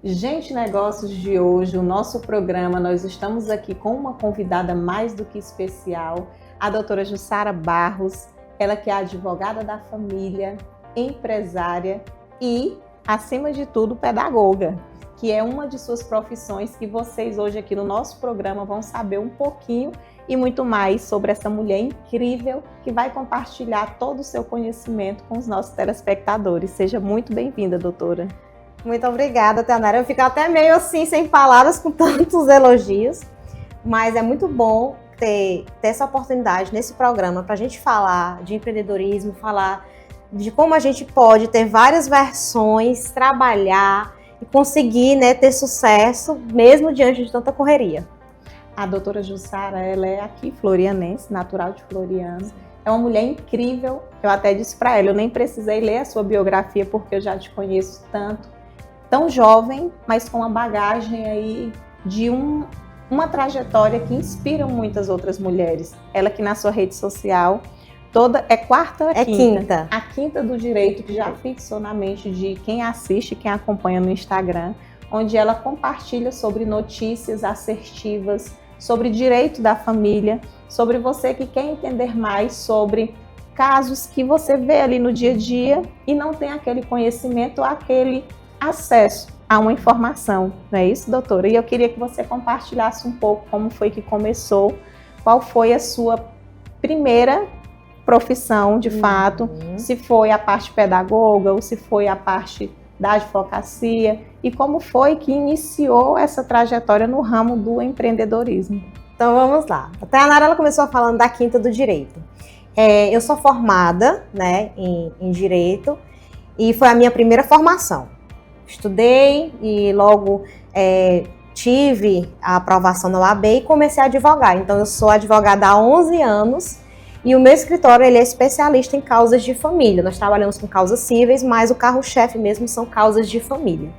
Gente Negócios de hoje, o nosso programa, nós estamos aqui com uma convidada mais do que especial, a doutora Jussara Barros, ela que é advogada da família, empresária e, acima de tudo, pedagoga, que é uma de suas profissões que vocês hoje aqui no nosso programa vão saber um pouquinho e muito mais sobre essa mulher incrível que vai compartilhar todo o seu conhecimento com os nossos telespectadores. Seja muito bem-vinda, doutora. Muito obrigada, Tainara. Eu fico até meio assim, sem palavras, com tantos elogios, mas é muito bom ter essa oportunidade nesse programa para a gente falar de empreendedorismo, falar de como a gente pode ter várias versões, trabalhar e conseguir, né, ter sucesso, mesmo diante de tanta correria. A doutora Jussara, ela é aqui florianense, natural de Floriano. É uma mulher incrível. Eu até disse para ela, eu nem precisei ler a sua biografia porque eu já te conheço tanto. Tão jovem, mas com uma bagagem aí de uma trajetória que inspira muitas outras mulheres. Ela que na sua rede social, toda é quarta ou quinta? A quinta do direito, que já fixou na mente de quem assiste, quem acompanha no Instagram, onde ela compartilha sobre notícias assertivas, sobre direito da família, sobre você que quer entender mais sobre casos que você vê ali no dia a dia e não tem aquele conhecimento, aquele acesso a uma informação, não é isso, doutora? E eu queria que você compartilhasse um pouco como foi que começou, qual foi a sua primeira profissão, de fato, se foi a parte pedagoga ou se foi a parte da advocacia e como foi que iniciou essa trajetória no ramo do empreendedorismo. Então vamos lá. A Tainara, ela começou falando da quinta do direito. Eu sou formada, né, em direito e foi a minha primeira formação. Estudei e logo tive a aprovação na OAB e comecei a advogar. Então, eu sou advogada há 11 anos e o meu escritório ele é especialista em causas de família. Nós trabalhamos com causas cíveis, mas o carro-chefe mesmo são causas de família.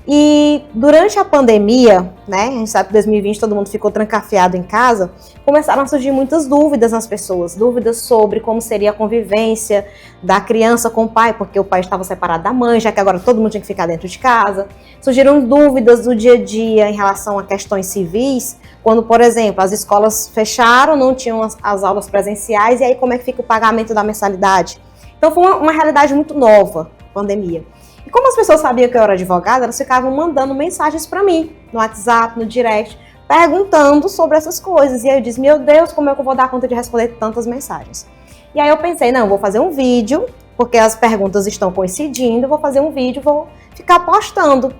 E durante a pandemia, né, a gente sabe que em 2020 todo mundo ficou trancafiado em casa, começaram a surgir muitas dúvidas nas pessoas, dúvidas sobre como seria a convivência da criança com o pai, porque o pai estava separado da mãe, já que agora todo mundo tinha que ficar dentro de casa. Surgiram dúvidas do dia a dia em relação a questões civis, quando, por exemplo, as escolas fecharam, não tinham as aulas presenciais, e aí como é que fica o pagamento da mensalidade? Então foi uma realidade muito nova, pandemia. E como as pessoas sabiam que eu era advogada, elas ficavam mandando mensagens para mim, no WhatsApp, no direct, perguntando sobre essas coisas. E aí eu disse, meu Deus, como é que eu vou dar conta de responder tantas mensagens? E aí eu pensei, não, vou fazer um vídeo, porque as perguntas estão coincidindo, vou fazer um vídeo, vou ficar postando.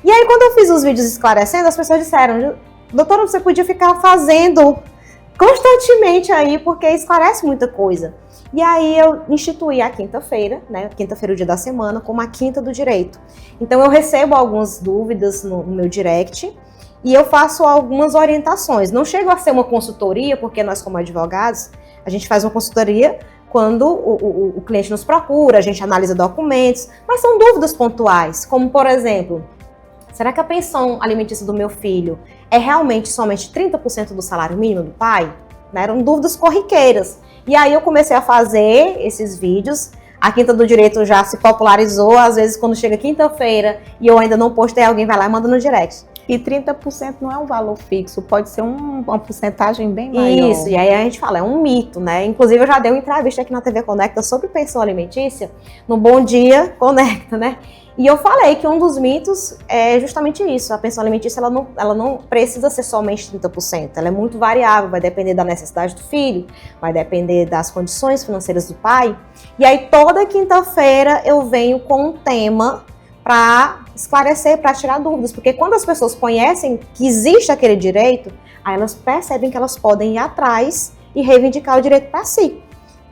E aí quando eu fiz os vídeos esclarecendo, as pessoas disseram, doutora, você podia ficar fazendo constantemente aí, porque esclarece muita coisa. E aí eu instituí a quinta-feira, né, quinta-feira é o dia da semana, como a quinta do direito. Então eu recebo algumas dúvidas no meu direct e eu faço algumas orientações. Não chego a ser uma consultoria, porque nós como advogados, a gente faz uma consultoria quando o cliente nos procura, a gente analisa documentos, mas são dúvidas pontuais, como por exemplo, será que a pensão alimentícia do meu filho é realmente somente 30% do salário mínimo do pai? Né, eram dúvidas corriqueiras. E aí eu comecei a fazer esses vídeos, a Quinta do Direito já se popularizou, às vezes quando chega quinta-feira e eu ainda não postei, alguém vai lá e manda no direct. E 30% não é um valor fixo, pode ser uma porcentagem bem maior. Isso, e aí a gente fala, é um mito, né? Inclusive eu já dei uma entrevista aqui na TV Conecta sobre pensão alimentícia, no Bom Dia Conecta, né? E eu falei que um dos mitos é justamente isso, a pensão alimentícia ela não precisa ser somente 30%, ela é muito variável, vai depender da necessidade do filho, vai depender das condições financeiras do pai. E aí toda quinta-feira eu venho com um tema para esclarecer, para tirar dúvidas, porque quando as pessoas conhecem que existe aquele direito, aí elas percebem que elas podem ir atrás e reivindicar o direito para si.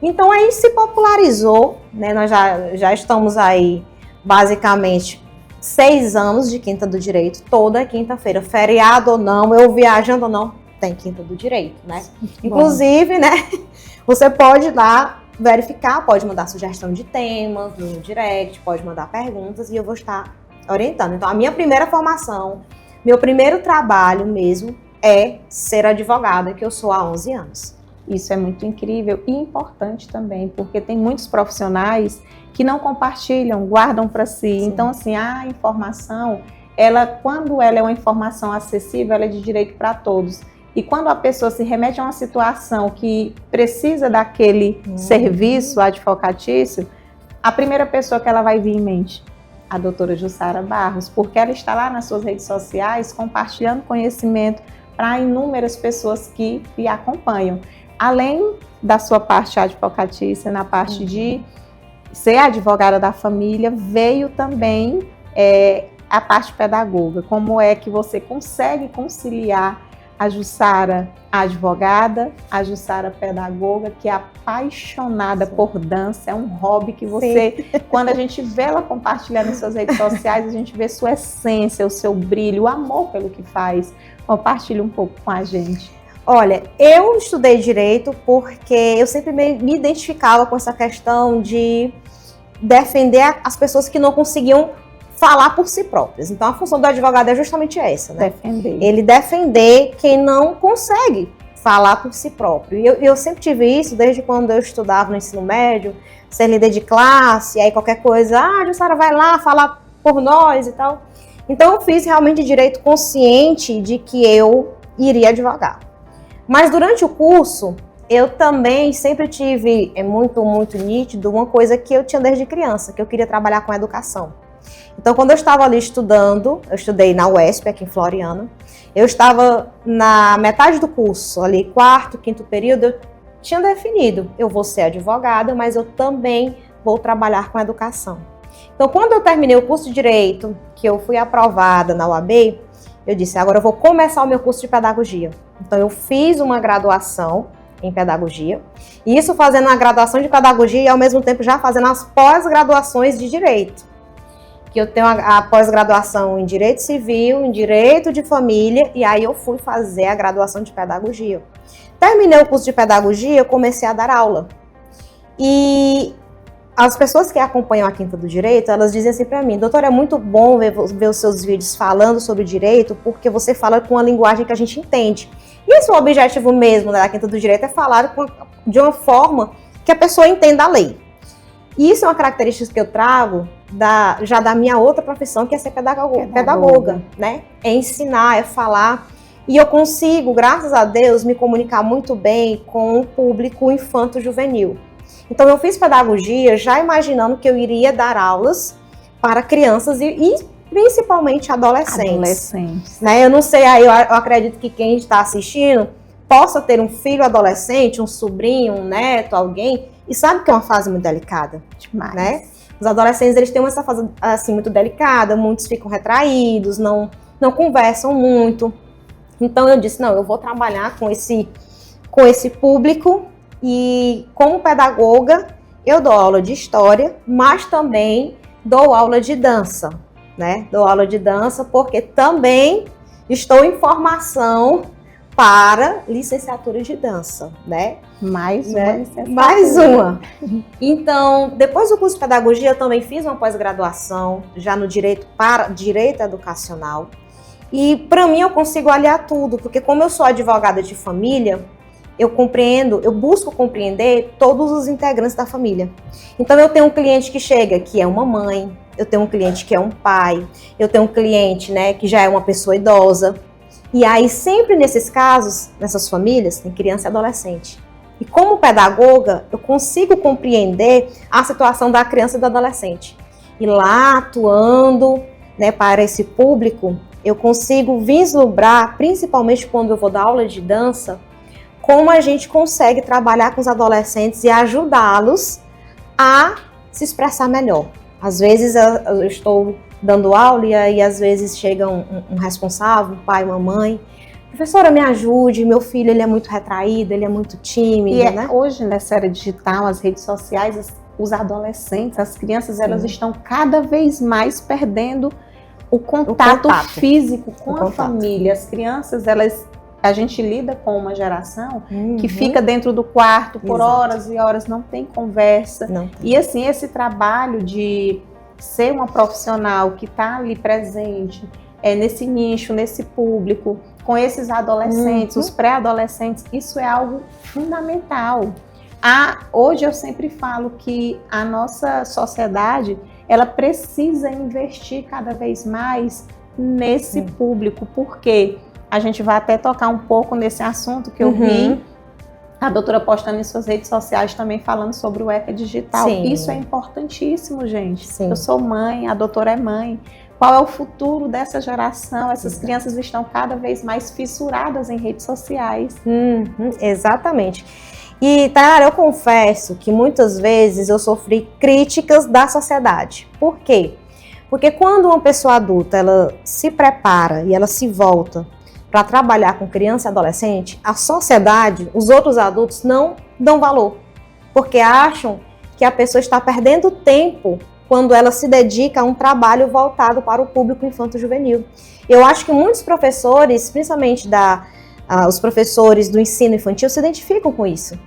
Então aí se popularizou, né? Nós já estamos aí basicamente 6 anos de Quinta do Direito, toda quinta-feira, feriado ou não, eu viajando ou não, tem Quinta do Direito, né? Inclusive, né, você pode lá verificar, pode mandar sugestão de temas no direct, pode mandar perguntas e eu vou estar orientando. Então, a minha primeira formação, meu primeiro trabalho mesmo é ser advogada, que eu sou há 11 anos. Isso é muito incrível e importante também, porque tem muitos profissionais que não compartilham, guardam para si. Sim. Então, assim, a informação, quando ela é uma informação acessível, ela é de direito para todos. E quando a pessoa se remete a uma situação que precisa daquele serviço advocatício, a primeira pessoa que ela vai vir em mente, a doutora Jussara Barros, porque ela está lá nas suas redes sociais compartilhando conhecimento para inúmeras pessoas que lhe acompanham. Além da sua parte advocatícia, na parte de ser advogada da família, veio também a parte pedagoga. Como é que você consegue conciliar a Jussara advogada, a Jussara pedagoga, que é apaixonada por dança, é um hobby que você, quando a gente vê ela compartilhando nas suas redes sociais, a gente vê sua essência, o seu brilho, o amor pelo que faz. Compartilhe um pouco com a gente. Olha, eu estudei Direito porque eu sempre me identificava com essa questão de defender as pessoas que não conseguiam falar por si próprias. Então, a função do advogado é justamente essa, né? Defender. Ele defender quem não consegue falar por si próprio. E eu sempre tive isso desde quando eu estudava no ensino médio, ser líder de classe, aí qualquer coisa, Jussara, vai lá falar por nós e tal. Então, eu fiz realmente direito consciente de que eu iria advogar. Mas durante o curso, eu também sempre tive muito nítido uma coisa que eu tinha desde criança, que eu queria trabalhar com educação. Então, quando eu estava ali estudando, eu estudei na UESP, aqui em Floriana, eu estava na metade do curso, ali, 4º, 5º período, eu tinha definido, eu vou ser advogada, mas eu também vou trabalhar com educação. Então, quando eu terminei o curso de Direito, que eu fui aprovada na UAB, eu disse, agora eu vou começar o meu curso de Pedagogia. Então, eu fiz uma graduação em Pedagogia, e isso fazendo a graduação de Pedagogia e, ao mesmo tempo, já fazendo as pós-graduações de Direito. Que eu tenho a pós-graduação em Direito Civil, em Direito de Família, e aí eu fui fazer a graduação de Pedagogia. Terminei o curso de Pedagogia, eu comecei a dar aula. E as pessoas que acompanham a Quinta do Direito, elas dizem assim para mim, doutora, é muito bom ver os seus vídeos falando sobre direito, porque você fala com uma linguagem que a gente entende. E esse é o objetivo mesmo da Quinta do Direito, é falar de uma forma que a pessoa entenda a lei. E isso é uma característica que eu trago já da minha outra profissão, que é ser pedagoga, né? É ensinar, é falar. E eu consigo, graças a Deus, me comunicar muito bem com o público infanto-juvenil. Então, eu fiz pedagogia já imaginando que eu iria dar aulas para crianças e principalmente adolescentes. Né? Eu não sei, eu acredito que quem está assistindo possa ter um filho adolescente, um sobrinho, um neto, alguém, e sabe que é uma fase muito delicada. Demais. Né? Os adolescentes, eles têm essa fase assim, muito delicada, muitos ficam retraídos, não conversam muito. Então eu disse, não, eu vou trabalhar com esse público e como pedagoga eu dou aula de história, mas também dou aula de dança, né? Dou aula de dança porque também estou em formação para licenciatura de dança, né? Mais uma licenciatura. Mais uma. Então, depois do curso de pedagogia, eu também fiz uma pós-graduação, já no direito educacional. E, para mim, eu consigo aliar tudo, porque como eu sou advogada de família, eu busco compreender todos os integrantes da família. Então, eu tenho um cliente que chega, que é uma mãe, eu tenho um cliente que é um pai, eu tenho um cliente, né, que já é uma pessoa idosa. E aí, sempre nesses casos, nessas famílias, tem criança e adolescente. E como pedagoga, eu consigo compreender a situação da criança e do adolescente. E lá, atuando, né, para esse público, eu consigo vislumbrar, principalmente quando eu vou dar aula de dança, como a gente consegue trabalhar com os adolescentes e ajudá-los a se expressar melhor. Às vezes eu estou dando aula e aí às vezes chega um responsável, um pai, uma mãe, professora, me ajude, meu filho ele é muito retraído, ele é muito tímido, né? Hoje, nessa era digital, as redes sociais, os adolescentes, as crianças, elas estão cada vez mais perdendo o contato físico com a família. As crianças, a gente lida com uma geração que fica dentro do quarto por horas e horas, não tem conversa. E assim, esse trabalho de ser uma profissional que está ali presente nesse nicho, nesse público, com esses adolescentes, os pré-adolescentes, isso é algo fundamental. Hoje eu sempre falo que a nossa sociedade, ela precisa investir cada vez mais nesse público, porque a gente vai até tocar um pouco nesse assunto que eu vi a doutora postando em suas redes sociais também falando sobre o ECA digital. Sim. Isso é importantíssimo, gente. Sim. Eu sou mãe, a doutora é mãe. Qual é o futuro dessa geração? Essas crianças estão cada vez mais fissuradas em redes sociais. Exatamente. E, Tainara, eu confesso que muitas vezes eu sofri críticas da sociedade. Por quê? Porque quando uma pessoa adulta, ela se prepara e ela se volta para trabalhar com criança e adolescente, a sociedade, os outros adultos não dão valor, porque acham que a pessoa está perdendo tempo quando ela se dedica a um trabalho voltado para o público infanto-juvenil. Eu acho que muitos professores, principalmente os professores do ensino infantil, se identificam com isso,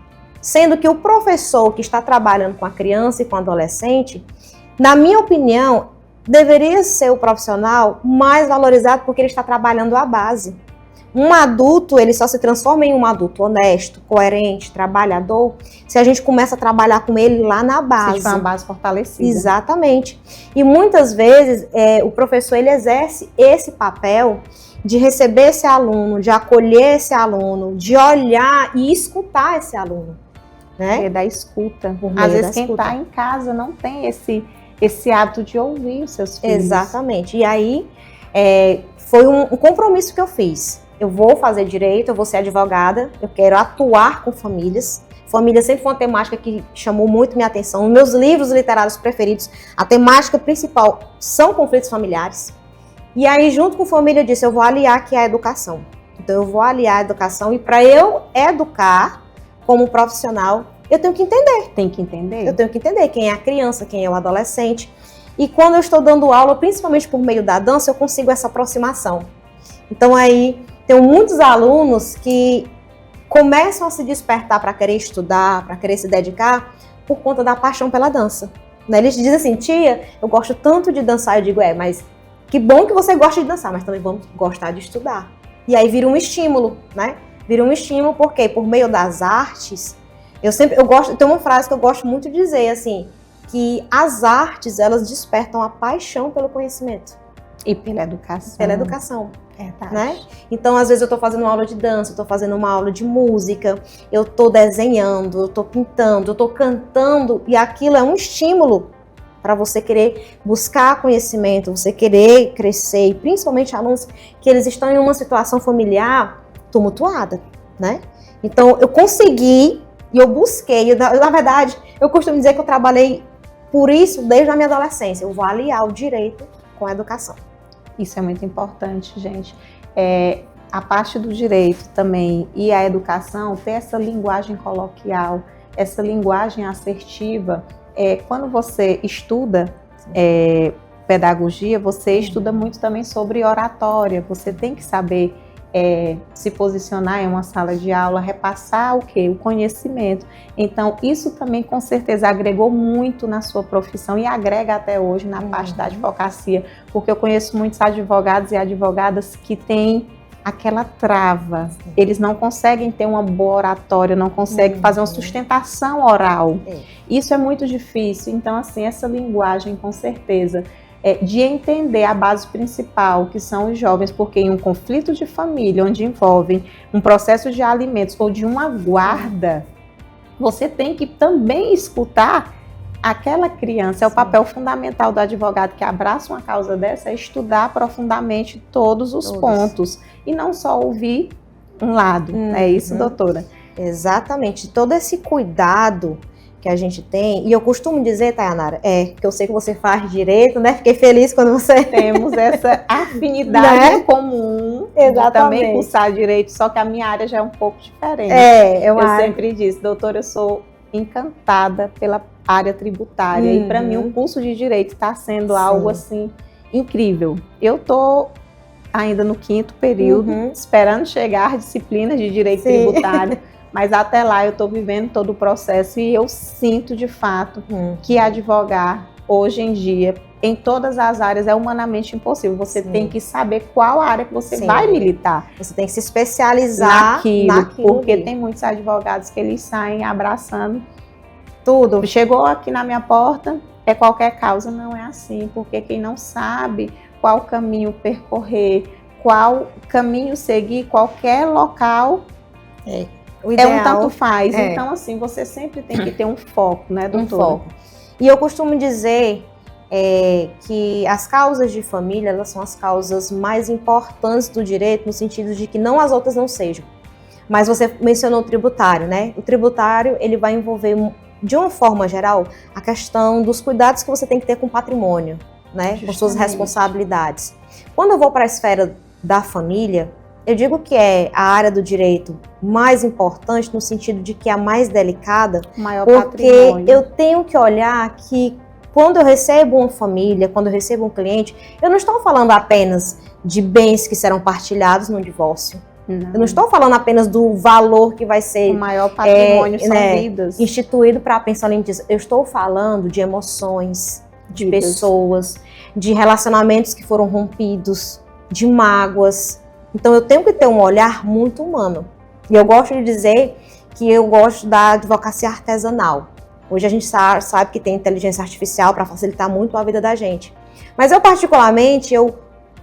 sendo que o professor que está trabalhando com a criança e com o adolescente, na minha opinião, deveria ser o profissional mais valorizado porque ele está trabalhando a base. Um adulto, ele só se transforma em um adulto honesto, coerente, trabalhador, se a gente começa a trabalhar com ele lá na base. Se tiver uma base fortalecida. Exatamente. E muitas vezes o professor, ele exerce esse papel de receber esse aluno, de acolher esse aluno, de olhar e escutar esse aluno. Né? Da escuta. Às vezes quem está em casa não tem esse hábito de ouvir os seus filhos. Exatamente. E aí foi um compromisso que eu fiz. Eu vou fazer direito, eu vou ser advogada, eu quero atuar com famílias. Família sempre foi uma temática que chamou muito minha atenção. Os meus livros literários preferidos, a temática principal são conflitos familiares. E aí, junto com família, eu disse, eu vou aliar aqui a educação. Então, eu vou aliar a educação e para eu educar como profissional, eu tenho que entender. Tem que entender? Eu tenho que entender quem é a criança, quem é o adolescente. E quando eu estou dando aula, principalmente por meio da dança, eu consigo essa aproximação. Então, aí, tem muitos alunos que começam a se despertar para querer estudar, para querer se dedicar, por conta da paixão pela dança. Né? Eles dizem assim, tia, eu gosto tanto de dançar. Eu digo, mas que bom que você gosta de dançar, mas também vamos gostar de estudar. E aí vira um estímulo, né? Vira um estímulo porque por meio das artes, tem uma frase que eu gosto muito de dizer, assim, que as artes, elas despertam a paixão pelo conhecimento. E pela educação. Pela educação. Né? Então, às vezes eu estou fazendo uma aula de dança, eu estou fazendo uma aula de música, eu estou desenhando, eu estou pintando, eu estou cantando, e aquilo é um estímulo para você querer buscar conhecimento, você querer crescer, e principalmente alunos que eles estão em uma situação familiar tumultuada, né? Então, eu consegui e eu busquei, na verdade, eu costumo dizer que eu trabalhei por isso desde a minha adolescência, eu vou aliar o direito com a educação. Isso é muito importante, gente. A parte do direito também e a educação, ter essa linguagem coloquial, essa linguagem assertiva. Quando você estuda pedagogia, você estuda muito também sobre oratória. Você tem que saber se posicionar em uma sala de aula, repassar o quê? O conhecimento. Então, isso também com certeza agregou muito na sua profissão e agrega até hoje na parte da advocacia, porque eu conheço muitos advogados e advogadas que têm aquela trava. Eles não conseguem ter uma boa oratória, não conseguem fazer uma sustentação oral. Isso é muito difícil. Então, assim, essa linguagem, com certeza, de entender a base principal, que são os jovens, porque em um conflito de família, onde envolvem um processo de alimentos ou de uma guarda, você tem que também escutar aquela criança. É o papel fundamental do advogado que abraça uma causa dessa, é estudar profundamente todos os pontos, e não só ouvir um lado. É isso, doutora? Exatamente. Todo esse cuidado que a gente tem, e eu costumo dizer, Tainara, que eu sei que você faz direito, né? Fiquei feliz quando você... Temos essa afinidade em comum, de também cursar direito, só que a minha área já é um pouco diferente. Eu sempre disse, doutora, eu sou encantada pela área tributária, e para mim o curso de direito está sendo algo assim incrível. Eu estou ainda no 5º período, esperando chegar disciplinas de direito tributário, mas até lá eu estou vivendo todo o processo e eu sinto de fato que advogar hoje em dia, em todas as áreas, é humanamente impossível. Você tem que saber qual área que você vai militar. Você tem que se especializar naquilo porque tem muitos advogados que eles saem abraçando tudo. Chegou aqui na minha porta, qualquer causa. Não é assim, porque quem não sabe qual caminho percorrer, qual caminho seguir, qualquer local O ideal, um tanto faz. Então, assim, você sempre tem que ter um foco, né, doutora? Um foco. E eu costumo dizer que as causas de família, elas são as causas mais importantes do direito, no sentido de que não as outras não sejam. Mas você mencionou o tributário, né? O tributário, ele vai envolver, de uma forma geral, a questão dos cuidados que você tem que ter com o patrimônio, né? Com suas responsabilidades. Quando eu vou para a esfera da família, eu digo que é a área do direito mais importante, no sentido de que é a mais delicada, maior porque patrimônio. eu tenho que olhar que quando eu recebo uma família, quando eu recebo um cliente, eu não estou falando apenas de bens que serão partilhados no divórcio. Não. Eu não estou falando apenas do valor que vai ser O maior patrimônio são vidas. instituído para a pensão alimentícia. Eu estou falando de emoções, de Vidas. pessoas, de relacionamentos que foram rompidos, de mágoas. Então eu tenho que ter um olhar muito humano. E eu gosto de dizer que eu gosto da advocacia artesanal. Hoje a gente sabe que tem inteligência artificial para facilitar muito a vida da gente. Mas eu particularmente, eu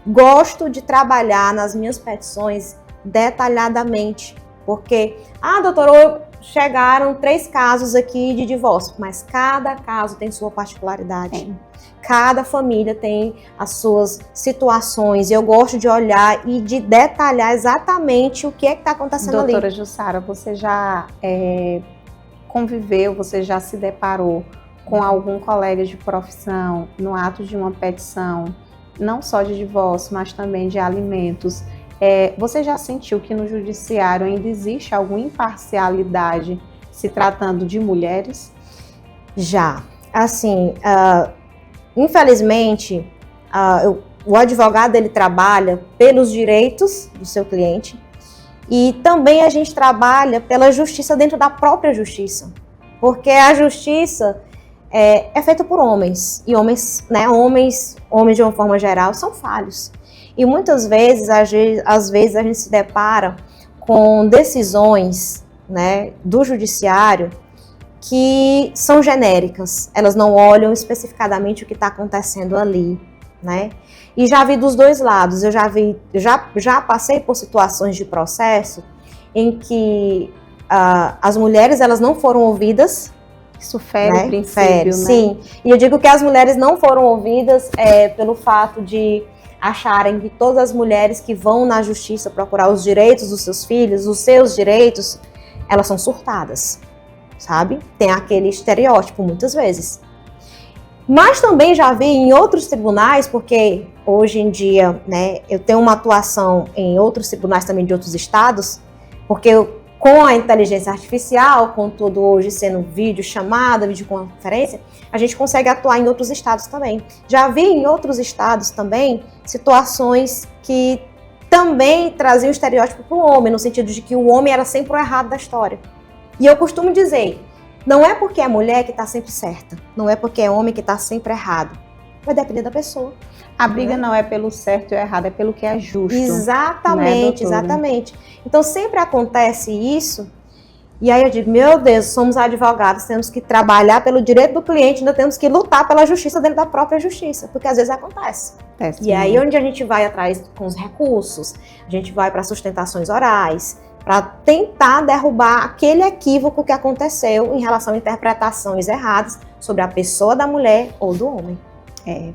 gosto de trabalhar nas minhas petições detalhadamente. Porque, doutora, chegaram 3 casos aqui de divórcio, mas cada caso tem sua particularidade. Cada família tem as suas situações, e eu gosto de olhar e de detalhar exatamente o que é que está acontecendo ali. Doutora Jussara, você já conviveu, você já se deparou com algum colega de profissão no ato de uma petição, não só de divórcio, mas também de alimentos? Você já sentiu que no judiciário ainda existe alguma imparcialidade se tratando de mulheres? Já. Assim, infelizmente, o advogado ele trabalha pelos direitos do seu cliente e também a gente trabalha pela justiça dentro da própria justiça. Porque a justiça é feita por homens. E homens, né, homens de uma forma geral, são falhos. E muitas vezes, às vezes a gente se depara com decisões, né, do judiciário que são genéricas. Elas não olham especificadamente o que está acontecendo ali, né? E já vi dos dois lados. Eu já passei por situações de processo em que as mulheres elas não foram ouvidas. Isso fere, né, o princípio, né? Sim. E eu digo que as mulheres não foram ouvidas pelo fato de acharem que todas as mulheres que vão na justiça procurar os direitos dos seus filhos, os seus direitos, elas são surtadas, sabe? Tem aquele estereótipo muitas vezes. Mas também já vi em outros tribunais, porque hoje em dia, né, eu tenho uma atuação em outros tribunais também de outros estados, porque com a inteligência artificial, com tudo hoje sendo vídeo chamada, videoconferência, a gente consegue atuar em outros estados também. Já vi em outros estados também situações que também traziam estereótipo para o homem, no sentido de que o homem era sempre o errado da história. E eu costumo dizer, não é porque é mulher que está sempre certa, não é porque é homem que está sempre errado. Vai depender da pessoa. A briga não é pelo certo e o errado, é pelo que é justo. Exatamente, né, exatamente. Então sempre acontece isso, e aí eu digo, meu Deus, somos advogados, temos que trabalhar pelo direito do cliente, ainda temos que lutar pela justiça dentro da própria justiça, porque às vezes acontece. E aí onde a gente vai atrás com os recursos, a gente vai para sustentações orais, para tentar derrubar aquele equívoco que aconteceu em relação a interpretações erradas sobre a pessoa da mulher ou do homem.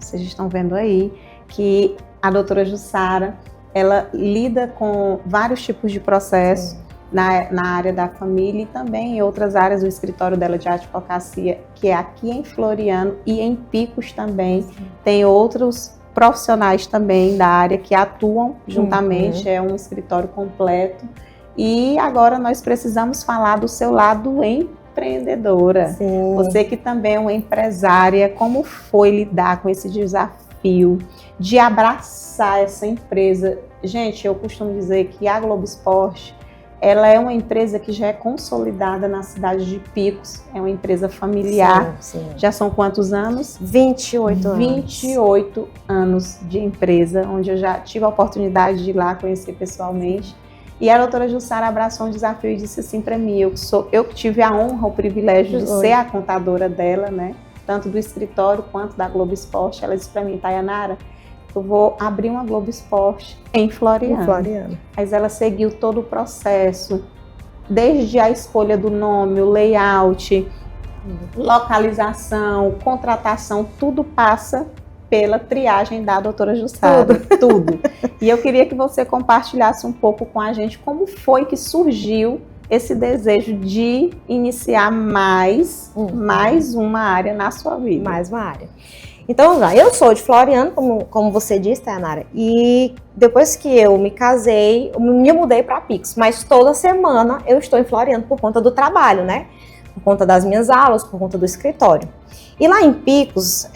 Vocês estão vendo aí que a doutora Jussara, ela lida com vários tipos de processos na área da família e também em outras áreas do escritório dela de advocacia, que é aqui em Floriano e em Picos também. Tem outros profissionais também da área que atuam juntamente, é um escritório completo. E agora nós precisamos falar do seu lado empreendedora. Sim. Você que também é uma empresária, como foi lidar com esse desafio de abraçar essa empresa? Gente, eu costumo dizer que a Globo Esporte, ela é uma empresa que já é consolidada na cidade de Picos, é uma empresa familiar. Sim. Já são quantos anos? 28 anos. 28 anos de empresa, onde eu já tive a oportunidade de ir lá conhecer pessoalmente. E a doutora Jussara abraçou um desafio e disse assim para mim, eu que tive a honra, o privilégio de ser a contadora dela, né? Tanto do escritório quanto da Globo Esporte. Ela disse para mim, Tayanara, eu vou abrir uma Globo Esporte em Floriano. Mas ela seguiu todo o processo, desde a escolha do nome, o layout, localização, contratação, tudo passa pela triagem da doutora Jussara. Tudo. E eu queria que você compartilhasse um pouco com a gente como foi que surgiu esse desejo de iniciar mais uma área na sua vida. Mais uma área. Então, vamos lá. Eu sou de Floriano, como você disse, Tayanara, e depois que eu me casei, eu me mudei para Picos, mas toda semana eu estou em Floriano por conta do trabalho, né? Por conta das minhas aulas, por conta do escritório. E lá em Picos,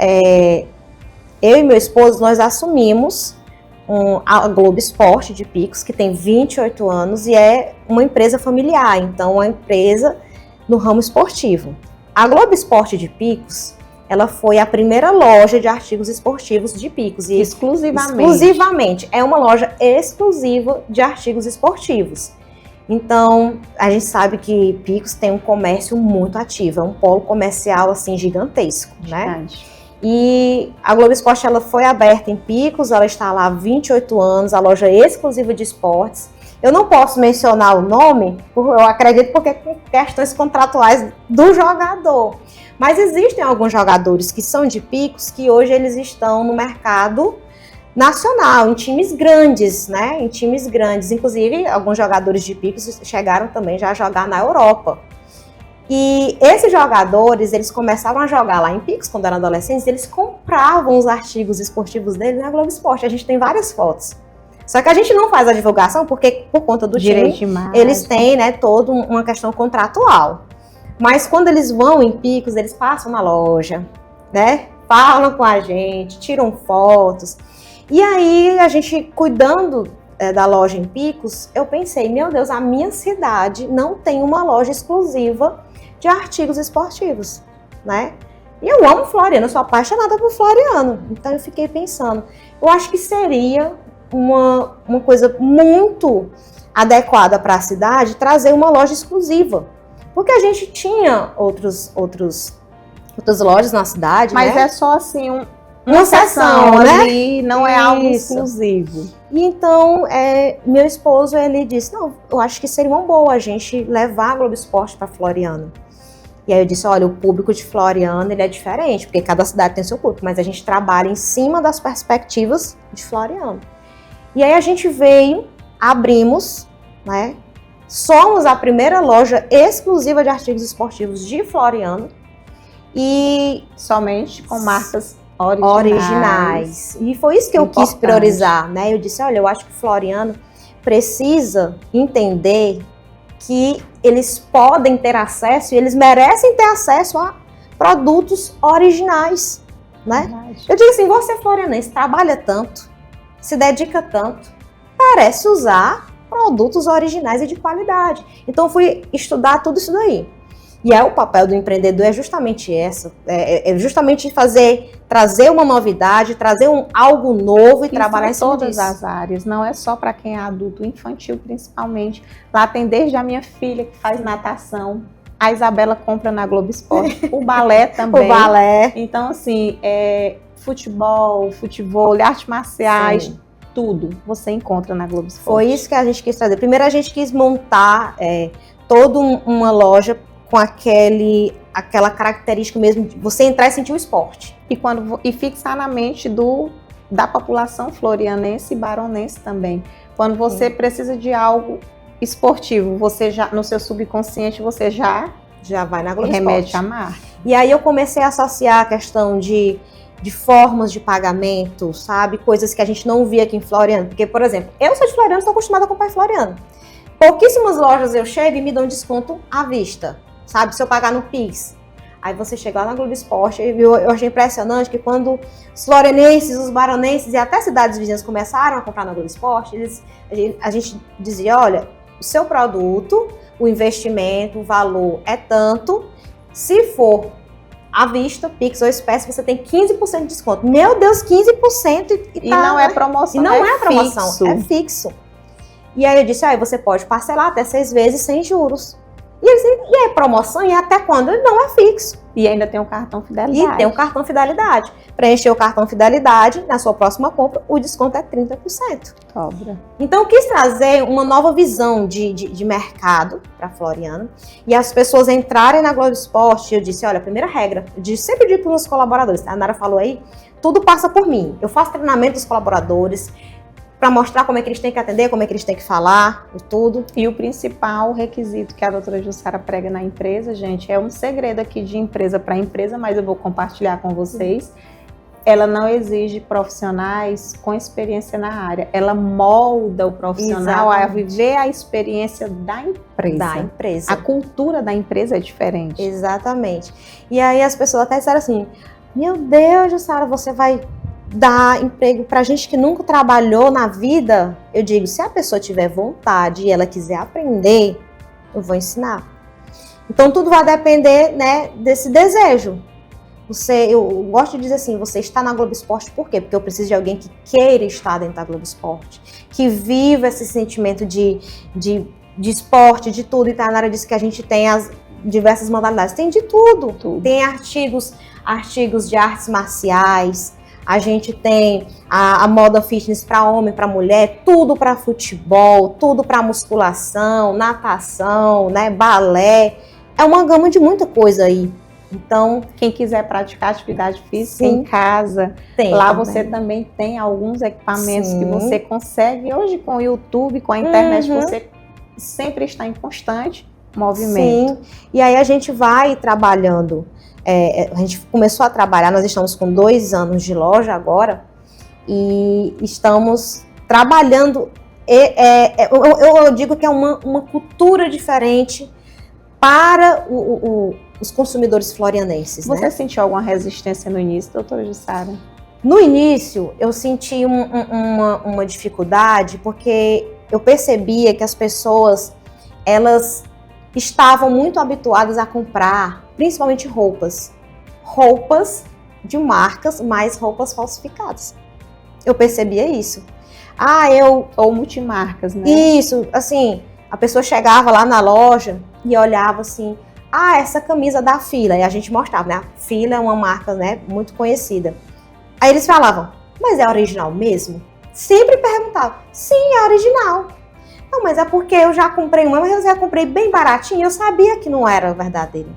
eu e meu esposo, nós assumimos a Globo Esporte de Picos, que tem 28 anos e é uma empresa familiar, então uma empresa no ramo esportivo. A Globo Esporte de Picos, ela foi a primeira loja de artigos esportivos de Picos. E exclusivamente. É uma loja exclusiva de artigos esportivos. Então, a gente sabe que Picos tem um comércio muito ativo, é um polo comercial assim gigantesco, né? Verdade. E a Globo Esporte, ela foi aberta em Picos, ela está lá há 28 anos, a loja exclusiva de esportes. Eu não posso mencionar o nome, eu acredito porque é questões contratuais do jogador. Mas existem alguns jogadores que são de Picos, que hoje eles estão no mercado nacional, em times grandes, né? Em times grandes. Inclusive, alguns jogadores de Picos chegaram também já a jogar na Europa. E esses jogadores, eles começaram a jogar lá em Picos, quando eram adolescentes, eles compravam os artigos esportivos deles na Globo Esporte. A gente tem várias fotos. Só que a gente não faz a divulgação porque, por conta do direito time, de imagem, eles têm, né, toda uma questão contratual. Mas quando eles vão em Picos, eles passam na loja, né, falam com a gente, tiram fotos. E aí, a gente cuidando da loja em Picos, eu pensei, meu Deus, a minha cidade não tem uma loja exclusiva de artigos esportivos, né? E eu amo Floriano, eu sou apaixonada por Floriano. Então eu fiquei pensando, eu acho que seria uma coisa muito adequada para a cidade trazer uma loja exclusiva. Porque a gente tinha outras lojas na cidade, mas né? É só assim uma seção, né? Ali, não é algo exclusivo. E então, meu esposo, ele disse, não, eu acho que seria uma boa a gente levar a Globo Esporte para Floriano. E aí eu disse, olha, o público de Floriano, ele é diferente, porque cada cidade tem seu público, mas a gente trabalha em cima das perspectivas de Floriano. E aí a gente veio, abrimos, né? Somos a primeira loja exclusiva de artigos esportivos de Floriano. E somente com marcas originais. E foi isso que eu quis priorizar, né? Eu disse, olha, eu acho que Floriano precisa entender que eles podem ter acesso e eles merecem ter acesso a produtos originais, né? Verdade. Eu digo assim, você florianense trabalha tanto, se dedica tanto, merece usar produtos originais e de qualidade. Então, eu fui estudar tudo isso daí. E o papel do empreendedor é justamente justamente trazer uma novidade, trazer algo novo e trabalhar em todas as áreas. Não é só para quem é adulto, infantil principalmente. Lá tem desde a minha filha que faz natação, a Isabela compra na Globo Esporte, o balé também. O balé. Então, assim, futebol, artes marciais, sim, tudo você encontra na Globo Esporte. Foi isso que a gente quis trazer. Primeiro a gente quis montar toda uma loja com aquela característica mesmo de você entrar e sentir o esporte. E fixar na mente da população florianense e baronense também. Quando você precisa de algo esportivo, você já, no seu subconsciente, você já vai na Globo remete Esporte. A marca. E aí eu comecei a associar a questão de formas de pagamento, sabe? Coisas que a gente não via aqui em Floriano. Porque, por exemplo, eu sou de Floriano, estou acostumada a comprar em Floriano. Pouquíssimas lojas eu chego e me dão desconto à vista. Sabe, se eu pagar no Pix. Aí você chega lá na Globo Esporte, eu achei impressionante que quando os florianenses, os baronenses e até cidades vizinhas começaram a comprar na Globo Esporte, a gente dizia, olha, o seu produto, o investimento, o valor é tanto, se for à vista, Pix ou espécie, você tem 15% de desconto. Meu Deus, 15%! E não é promoção, não é promoção, é fixo. E aí eu disse, você pode parcelar até 6 vezes sem juros. E eles dizem, e é promoção? E até quando? Ele não é fixo. E ainda tem o cartão fidelidade. E tem o cartão fidelidade. Preencher o cartão fidelidade, na sua próxima compra, o desconto é 30%. Cobra. Então, eu quis trazer uma nova visão de mercado para a Floriana e as pessoas entrarem na Globo Esporte. Eu disse, olha, a primeira regra, sempre digo para os colaboradores, a Nara falou aí, tudo passa por mim. Eu faço treinamento dos colaboradores para mostrar como é que eles têm que atender, como é que eles têm que falar, e tudo. E o principal requisito que a doutora Jussara prega na empresa, gente, é um segredo aqui de empresa para empresa, mas eu vou compartilhar com vocês. Ela não exige profissionais com experiência na área. Ela molda o profissional a viver a experiência da empresa. A cultura da empresa é diferente. Exatamente. E aí as pessoas até disseram assim, meu Deus, Jussara, você vai dar emprego para gente que nunca trabalhou na vida? Eu digo, se a pessoa tiver vontade e ela quiser aprender, eu vou ensinar. Então tudo vai depender, né, desse desejo. Eu gosto de dizer assim, você está na Globo Esporte por quê? Porque eu preciso de alguém que queira estar dentro da Globo Esporte, que viva esse sentimento de esporte, de tudo. E a Nara disse que a gente tem as diversas modalidades, tem de tudo. Tem artigos de artes marciais, a gente tem a moda fitness para homem, para mulher, tudo para futebol, tudo para musculação, natação, né, balé. É uma gama de muita coisa aí. Então, quem quiser praticar atividade física em casa, lá também. Você também tem alguns equipamentos que você consegue. Hoje, com o YouTube, com a internet, você sempre está em constante movimento. Sim, e aí a gente vai trabalhando. A gente começou a trabalhar, nós estamos com 2 anos de loja agora, e estamos trabalhando. Eu digo que é uma cultura diferente para os consumidores florianenses. Você sentiu alguma resistência no início, doutora Jussara? No início, eu senti uma dificuldade, porque eu percebia que as pessoas, elas estavam muito habituadas a comprar, principalmente roupas de marcas, mas roupas falsificadas. Eu percebia isso. Ou multimarcas, né? Isso, assim, a pessoa chegava lá na loja e olhava assim, essa camisa da Fila, e a gente mostrava, né? A Fila é uma marca, né, muito conhecida. Aí eles falavam, mas é original mesmo? Sempre perguntavam, sim, é original. Não, mas é porque eu já comprei uma, mas eu já comprei bem baratinho, eu sabia que não era verdadeiro.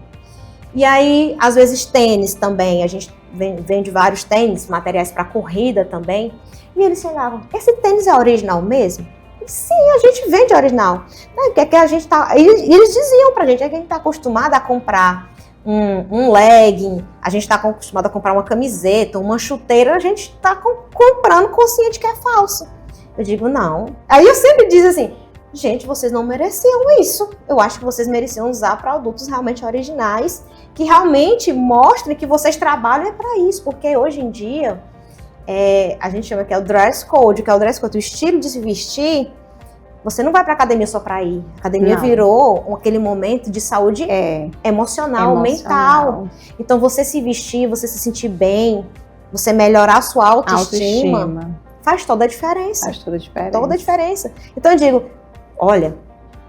E aí, às vezes, tênis também, a gente vende vários tênis, materiais para corrida também, e eles chegavam, esse tênis é original mesmo? Sim, a gente vende original. Que a gente tá, eles diziam pra gente, que a gente tá acostumado a comprar um legging, a gente tá acostumado a comprar uma camiseta, uma chuteira, a gente tá comprando consciente que é falso. Eu digo, não. Aí eu sempre digo assim, gente, vocês não mereciam isso. Eu acho que vocês mereciam usar produtos realmente originais, que realmente mostrem que vocês trabalham para isso, porque hoje em dia, a gente chama que é o dress code, o estilo de se vestir. Você não vai para academia só para ir. A academia virou aquele momento de saúde emocional, mental. Então, você se vestir, você se sentir bem, você melhorar a sua autoestima. Faz toda a diferença. Toda a diferença. Então, eu digo, olha,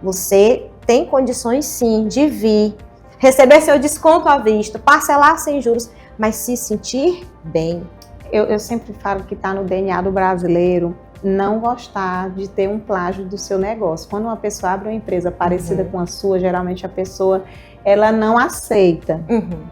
você tem condições sim de vir, receber seu desconto à vista, parcelar sem juros, mas se sentir bem. Eu sempre falo que está no DNA do brasileiro não gostar de ter um plágio do seu negócio. Quando uma pessoa abre uma empresa parecida com a sua, geralmente a pessoa ela não aceita.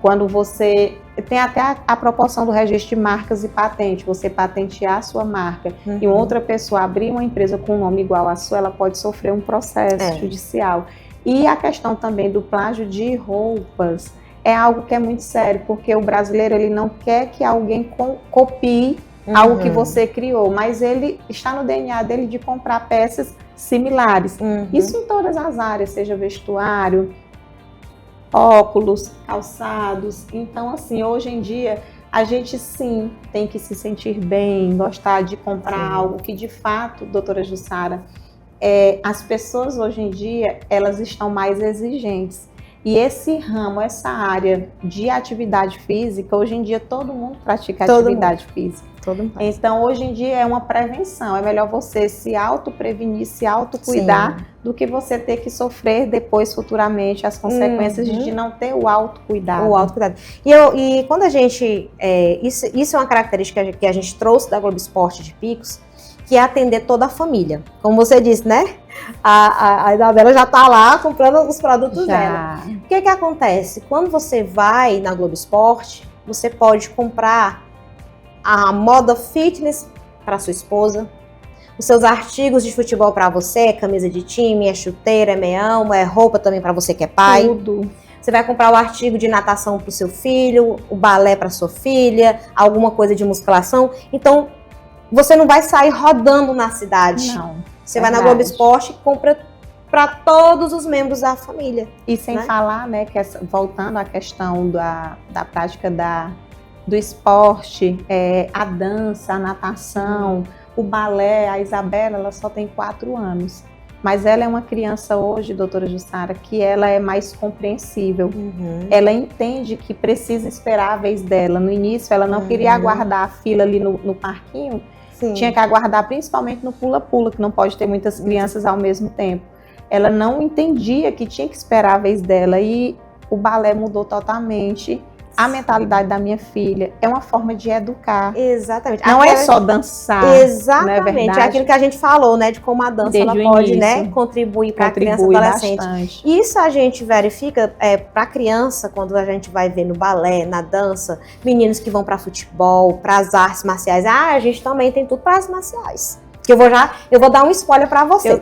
Quando você tem até a proporção do registro de marcas e patente, você patentear a sua marca e outra pessoa abrir uma empresa com um nome igual à sua, ela pode sofrer um processo judicial. E a questão também do plágio de roupas é algo que é muito sério, porque o brasileiro ele não quer que alguém copie algo que você criou, mas ele está no DNA dele de comprar peças similares. Isso em todas as áreas, seja vestuário, óculos, calçados. Então, assim, hoje em dia, a gente sim tem que se sentir bem, gostar de comprar algo que, de fato, doutora Jussara, as pessoas hoje em dia, elas estão mais exigentes. E esse ramo, essa área de atividade física, hoje em dia todo mundo pratica atividade física. Todo mundo. Então, hoje em dia é uma prevenção. É melhor você se autoprevenir, se autocuidar, do que você ter que sofrer depois, futuramente, as consequências de não ter o autocuidado. O autocuidado. E quando a gente... isso é uma característica que a gente trouxe da Globo Esporte de Picos, que é atender toda a família. Como você disse, né? A Isabela já está lá comprando os produtos dela. O que acontece? Quando você vai na Globo Esporte, você pode comprar a moda fitness para sua esposa, os seus artigos de futebol para você, camisa de time, é chuteira, é meião, é roupa também para você que é pai. Tudo. Você vai comprar o artigo de natação para o seu filho, o balé para sua filha, alguma coisa de musculação. Então, você não vai sair rodando na cidade. Não. Você vai na Globo Esporte e compra para todos os membros da família. E sem falar, né, que voltando à questão da prática do esporte, a dança, a natação, o balé, a Isabela, ela só tem 4 anos. Mas ela é uma criança hoje, doutora Jussara, que ela é mais compreensível. Ela entende que precisa esperar a vez dela. No início, ela não queria aguardar a fila ali no parquinho. Sim. Tinha que aguardar principalmente no pula-pula, que não pode ter muitas crianças ao mesmo tempo. Ela não entendia que tinha que esperar a vez dela. E o balé mudou totalmente a mentalidade da minha filha. É uma forma de educar. Exatamente. Não é só dançar. Exatamente. Não é é aquilo que a gente falou, né? De como a dança ela pode, né, contribuir para a criança e adolescente. Bastante. Isso a gente verifica para a criança, quando a gente vai ver no balé, na dança, meninos que vão para futebol, para as artes marciais. A gente também tem tudo para artes marciais. Que eu vou dar um spoiler para você. Eu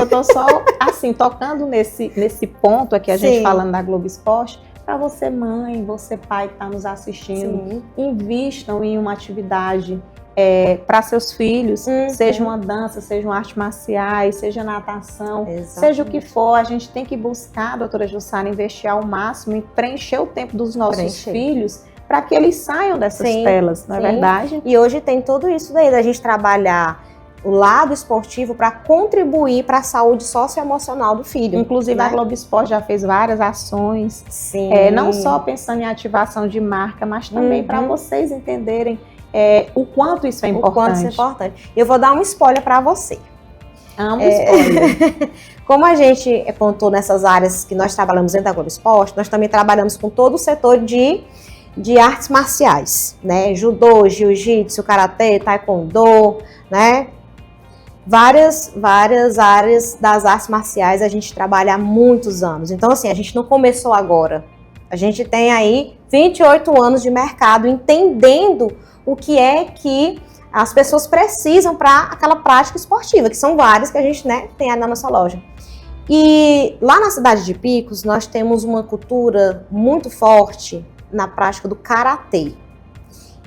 tô só assim, tocando nesse ponto aqui, a gente falando da Globo Esporte. Para você mãe, você pai que está nos assistindo, invistam em uma atividade para seus filhos, seja uma dança, seja uma arte marciais, seja natação, seja o que for. A gente tem que buscar, doutora Jussara, investir ao máximo e preencher o tempo dos nossos filhos para que eles saiam dessas telas, não é verdade? E hoje tem tudo isso daí, da gente trabalhar o lado esportivo para contribuir para a saúde socioemocional do filho. Inclusive, né? A Globo Esporte já fez várias ações, não só pensando em ativação de marca, mas também para vocês entenderem o quanto isso é importante. O quanto isso é importante. Eu vou dar um spoiler para você. Amo spoiler. Como a gente pontuou nessas áreas que nós trabalhamos dentro da Globo Esporte, nós também trabalhamos com todo o setor de artes marciais, né? Judô, jiu-jitsu, karatê, taekwondo, né? Várias áreas das artes marciais a gente trabalha há muitos anos. Então, assim, a gente não começou agora. A gente tem aí 28 anos de mercado entendendo o que é que as pessoas precisam para aquela prática esportiva, que são várias que a gente, né, tem aí na nossa loja. E lá na cidade de Picos, nós temos uma cultura muito forte na prática do karatê.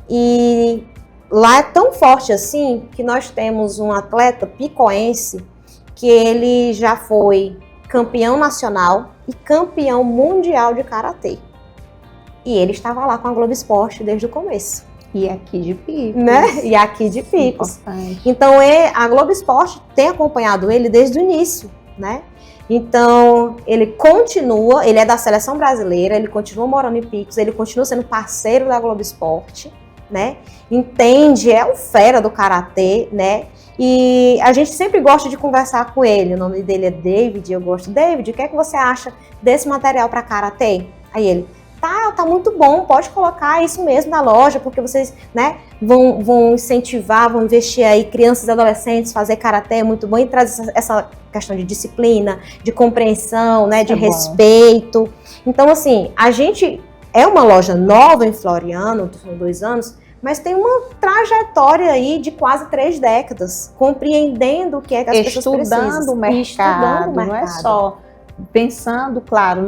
E lá é tão forte assim que nós temos um atleta picoense que ele já foi campeão nacional e campeão mundial de karatê. E ele estava lá com a Globo Esporte desde o começo. E aqui de Picos. Né? E aqui de Picos. Importante. Então a Globo Esporte tem acompanhado ele desde o início, né? Então, ele continua, ele é da seleção brasileira, ele continua morando em Picos, ele continua sendo parceiro da Globo Esporte, né? Entende, é o fera do karatê, né? E a gente sempre gosta de conversar com ele. O nome dele é David, eu gosto. David, o que é que você acha desse material para karatê? Aí ele, tá muito bom, pode colocar isso mesmo na loja, porque vocês, né, vão incentivar, vão investir aí crianças e adolescentes, fazer karatê é muito bom e traz essa questão de disciplina, de compreensão, né, de respeito. Então, assim, a gente é uma loja nova em Floriano, são 2 anos, mas tem uma trajetória aí de quase 3 décadas, compreendendo o que é que as pessoas precisam. Estudando o mercado, não é só pensando, claro,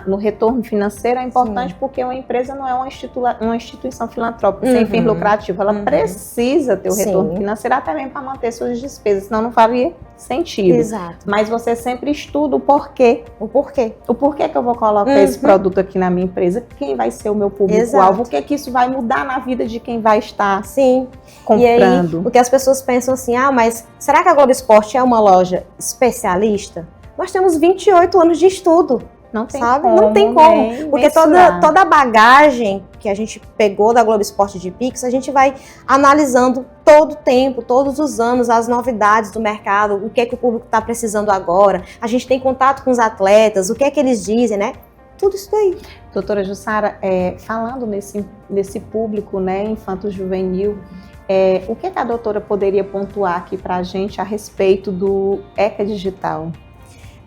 no retorno financeiro. É importante porque uma empresa não é uma instituição filantrópica sem fins lucrativos, ela precisa ter o retorno financeiro até mesmo para manter suas despesas, senão não faria sentido. Exato. Mas você sempre estuda o porquê. O porquê que eu vou colocar esse produto aqui na minha empresa, quem vai ser o meu público-alvo, o que isso vai mudar na vida de quem vai estar comprando. E aí, porque as pessoas pensam assim, mas será que a Globo Esporte é uma loja especialista? Nós temos 28 anos de estudo. Não tem sabe? como, Não tem como, porque toda a bagagem que a gente pegou da Globo Esporte de Pix, a gente vai analisando todo o tempo, todos os anos, as novidades do mercado, o que é que o público está precisando agora, a gente tem contato com os atletas, o que é que eles dizem, né? Tudo isso daí. Doutora Jussara, falando nesse público, né, infanto-juvenil, o que a doutora poderia pontuar aqui para a gente a respeito do ECA Digital?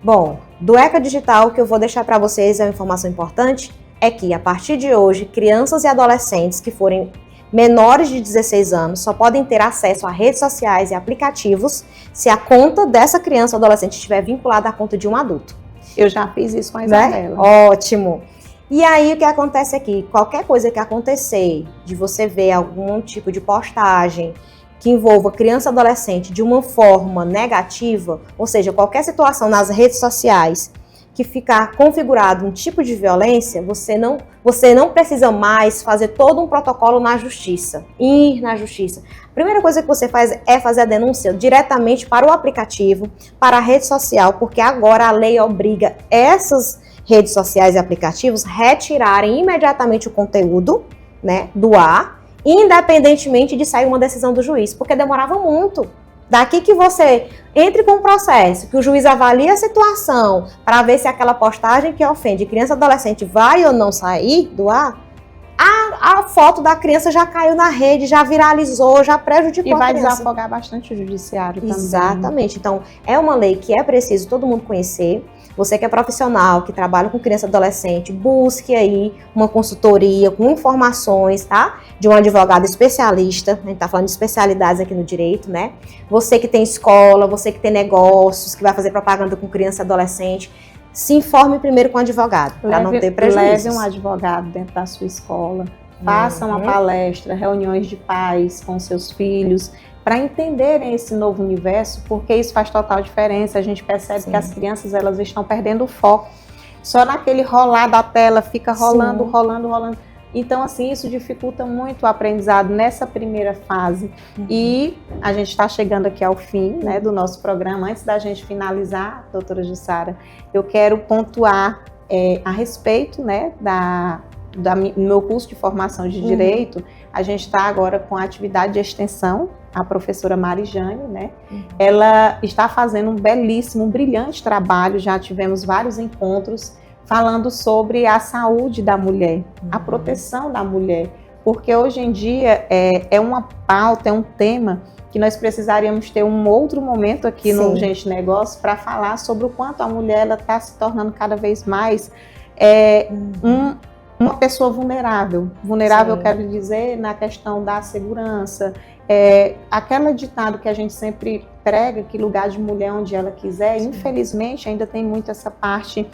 Bom, do ECA Digital, o que eu vou deixar para vocês é uma informação importante, é que a partir de hoje, crianças e adolescentes que forem menores de 16 anos só podem ter acesso a redes sociais e aplicativos se a conta dessa criança ou adolescente estiver vinculada à conta de um adulto. Eu já fiz isso com a Isabela. Né? Ótimo! E aí, o que acontece aqui? Qualquer coisa que acontecer, de você ver algum tipo de postagem que envolva criança e adolescente de uma forma negativa, ou seja, qualquer situação nas redes sociais que ficar configurado um tipo de violência, você não precisa mais fazer todo um protocolo na justiça, ir na justiça. A primeira coisa que você faz é fazer a denúncia diretamente para o aplicativo, para a rede social, porque agora a lei obriga essas redes sociais e aplicativos retirarem imediatamente o conteúdo, né, do ar, independentemente de sair uma decisão do juiz, porque demorava muito. Daqui que você entre com o processo, que o juiz avalie a situação para ver se aquela postagem que ofende criança e adolescente vai ou não sair do ar, a foto da criança já caiu na rede, já viralizou, já prejudicou a criança. E vai desafogar bastante o judiciário também. Exatamente. Então, é uma lei que é preciso todo mundo conhecer. Você que é profissional, que trabalha com criança e adolescente, busque aí uma consultoria com informações, tá? De um advogado especialista, a gente tá falando de especialidades aqui no direito, né? Você que tem escola, você que tem negócios, que vai fazer propaganda com criança e adolescente, se informe primeiro com o advogado, para não ter prejuízos. Leve um advogado dentro da sua escola, faça uma palestra, reuniões de pais com seus filhos, para entenderem esse novo universo, porque isso faz total diferença. A gente percebe que as crianças elas estão perdendo o foco. Só naquele rolar da tela, fica rolando, rolando. Então, assim, isso dificulta muito o aprendizado nessa primeira fase. E a gente está chegando aqui ao fim, né, do nosso programa. Antes da gente finalizar, doutora Jussara, eu quero pontuar a respeito, né, do meu curso de formação de Direito. A gente está agora com a atividade de extensão, a professora Marijane, né? Ela está fazendo um belíssimo, um brilhante trabalho, já tivemos vários encontros falando sobre a saúde da mulher, a proteção da mulher, porque hoje em dia é uma pauta, é um tema que nós precisaríamos ter um outro momento aqui no Gente Negócio para falar sobre o quanto a mulher está se tornando cada vez mais uma pessoa vulnerável. Vulnerável, eu quero dizer, na questão da segurança. Aquele ditado que a gente sempre prega, que lugar de mulher onde ela quiser, infelizmente ainda tem muito essa parte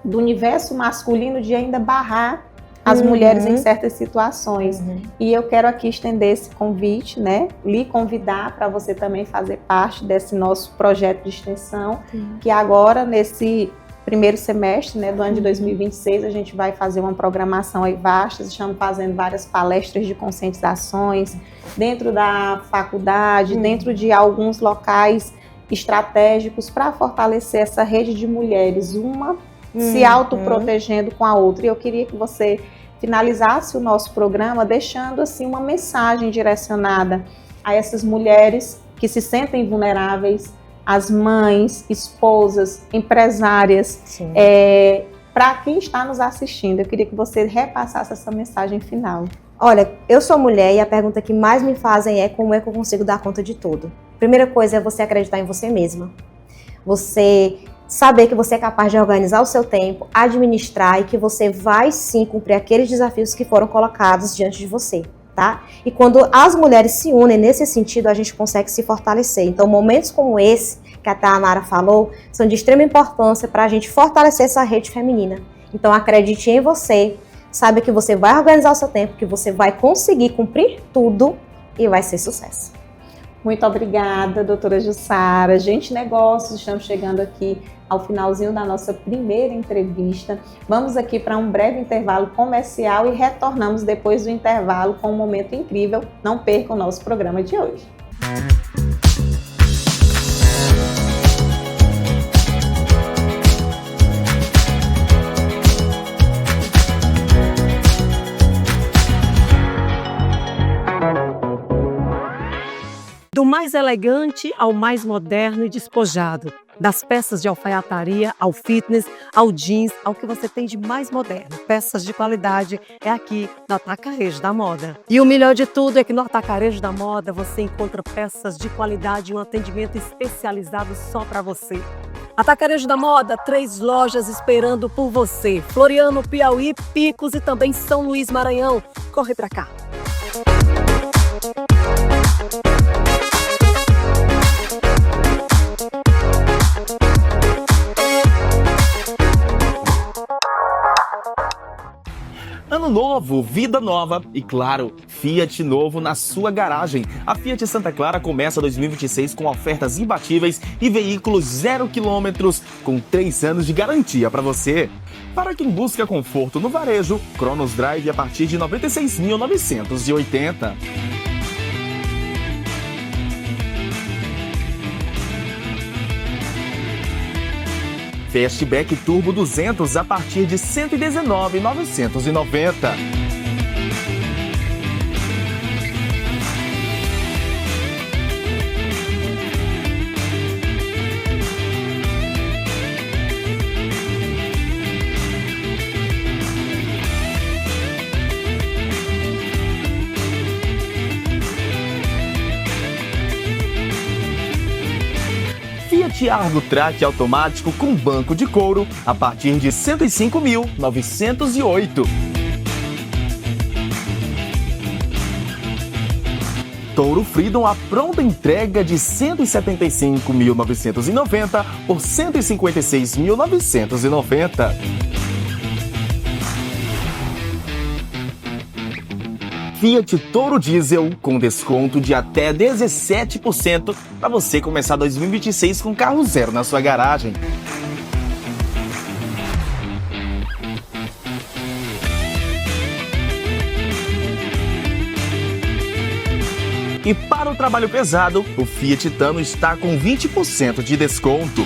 do universo masculino de ainda barrar as mulheres em certas situações. E eu quero aqui estender esse convite, né? Lhe convidar para você também fazer parte desse nosso projeto de extensão, que agora, nesse primeiro semestre, né, do ano de 2026, a gente vai fazer uma programação aí vasta, estamos fazendo várias palestras de conscientizações dentro da faculdade, dentro de alguns locais estratégicos para fortalecer essa rede de mulheres, uma se autoprotegendo com a outra. E eu queria que você finalizasse o nosso programa deixando assim uma mensagem direcionada a essas mulheres que se sentem vulneráveis, as mães, esposas, empresárias, para quem está nos assistindo. Eu queria que você repassasse essa mensagem final. Olha, eu sou mulher e a pergunta que mais me fazem é como é que eu consigo dar conta de tudo. Primeira coisa é você acreditar em você mesma. Você saber que você é capaz de organizar o seu tempo, administrar e que você vai sim cumprir aqueles desafios que foram colocados diante de você. Tá? E quando as mulheres se unem nesse sentido, a gente consegue se fortalecer. Então, momentos como esse, que até a Nara falou, são de extrema importância para a gente fortalecer essa rede feminina. Então, acredite em você, saiba que você vai organizar o seu tempo, que você vai conseguir cumprir tudo e vai ser sucesso. Muito obrigada, doutora Jussara. Gente Negócios, estamos chegando aqui ao finalzinho da nossa primeira entrevista. Vamos aqui para um breve intervalo comercial e retornamos depois do intervalo com um momento incrível. Não perca o nosso programa de hoje. mais elegante ao mais moderno e despojado. Das peças de alfaiataria ao fitness, ao jeans, ao que você tem de mais moderno. Peças de qualidade é aqui no Atacarejo da Moda. E o melhor de tudo é que no Atacarejo da Moda você encontra peças de qualidade e um atendimento especializado só para você. Atacarejo da Moda, 3 lojas esperando por você. Floriano, Piauí, Picos e também São Luís, Maranhão. Corre pra cá. Ano novo, vida nova e, claro, Fiat novo na sua garagem. A Fiat Santa Clara começa 2026 com ofertas imbatíveis e veículos 0 km com 3 anos de garantia para você. Para quem busca conforto no varejo, Cronos Drive a partir de R$ 96.980. Fastback Turbo 200 a partir de R$ 119.990. Fiat Argo Track automático com banco de couro a partir de R$ 105.908. Toro Freedom a pronta entrega de R$ 175.990 por R$ 156.990. Fiat Toro Diesel com desconto de até 17% para você começar 2026 com carro zero na sua garagem. E para o trabalho pesado, o Fiat Tano está com 20% de desconto.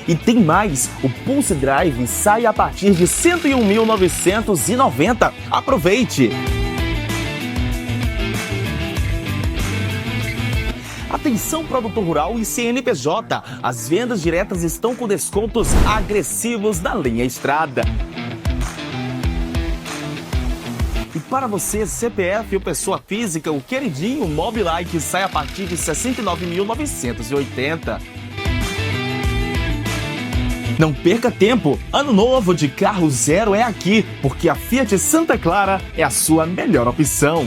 E tem mais, o Pulse Drive sai a partir de R$ 101.990. Aproveite! Atenção, produtor rural e CNPJ, as vendas diretas estão com descontos agressivos na linha Estrada. E para você, CPF ou pessoa física, o queridinho Mobilike sai a partir de R$ 69.980. Não perca tempo! Ano novo de carro zero é aqui, porque a Fiat Santa Clara é a sua melhor opção.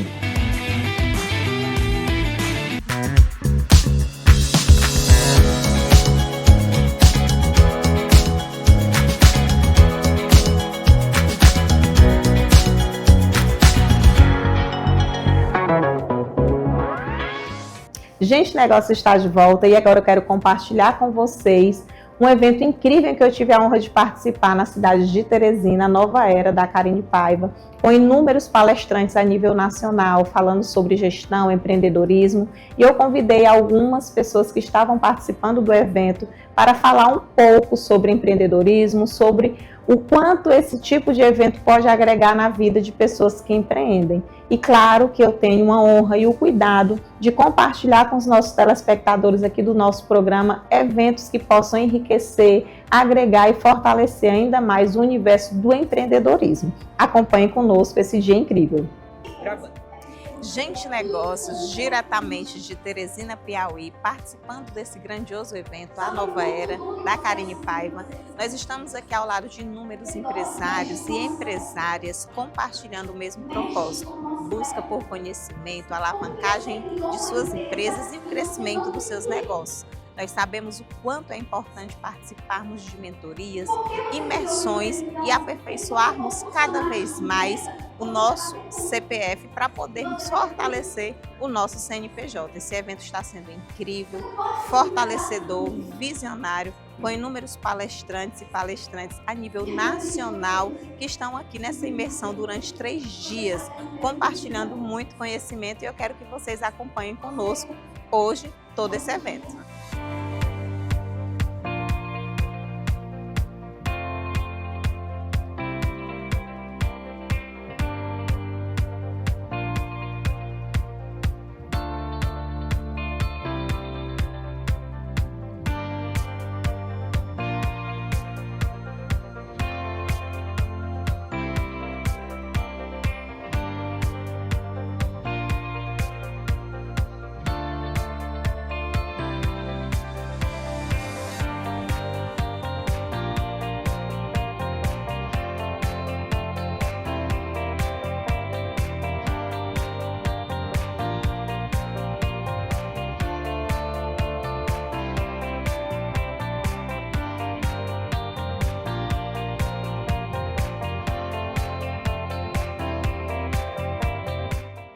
Gente Negócio está de volta e agora eu quero compartilhar com vocês um evento incrível que eu tive a honra de participar na cidade de Teresina, Nova Era, da Karine Paiva, com inúmeros palestrantes a nível nacional, falando sobre gestão, empreendedorismo, e eu convidei algumas pessoas que estavam participando do evento para falar um pouco sobre empreendedorismo, sobre o quanto esse tipo de evento pode agregar na vida de pessoas que empreendem. E claro que eu tenho uma honra e o cuidado de compartilhar com os nossos telespectadores aqui do nosso programa eventos que possam enriquecer, agregar e fortalecer ainda mais o universo do empreendedorismo. Acompanhe conosco esse dia incrível. Gente Negócios, diretamente de Teresina, Piauí, participando desse grandioso evento, a Nova Era, da Karine Paiva. Nós estamos aqui ao lado de inúmeros empresários e empresárias compartilhando o mesmo propósito: busca por conhecimento, alavancagem de suas empresas e o crescimento dos seus negócios. Nós sabemos o quanto é importante participarmos de mentorias, imersões e aperfeiçoarmos cada vez mais o nosso CPF para podermos fortalecer o nosso CNPJ. Esse evento está sendo incrível, fortalecedor, visionário com inúmeros palestrantes e palestrantes a nível nacional que estão aqui nessa imersão durante 3 dias, compartilhando muito conhecimento, e eu quero que vocês acompanhem conosco hoje todo esse evento.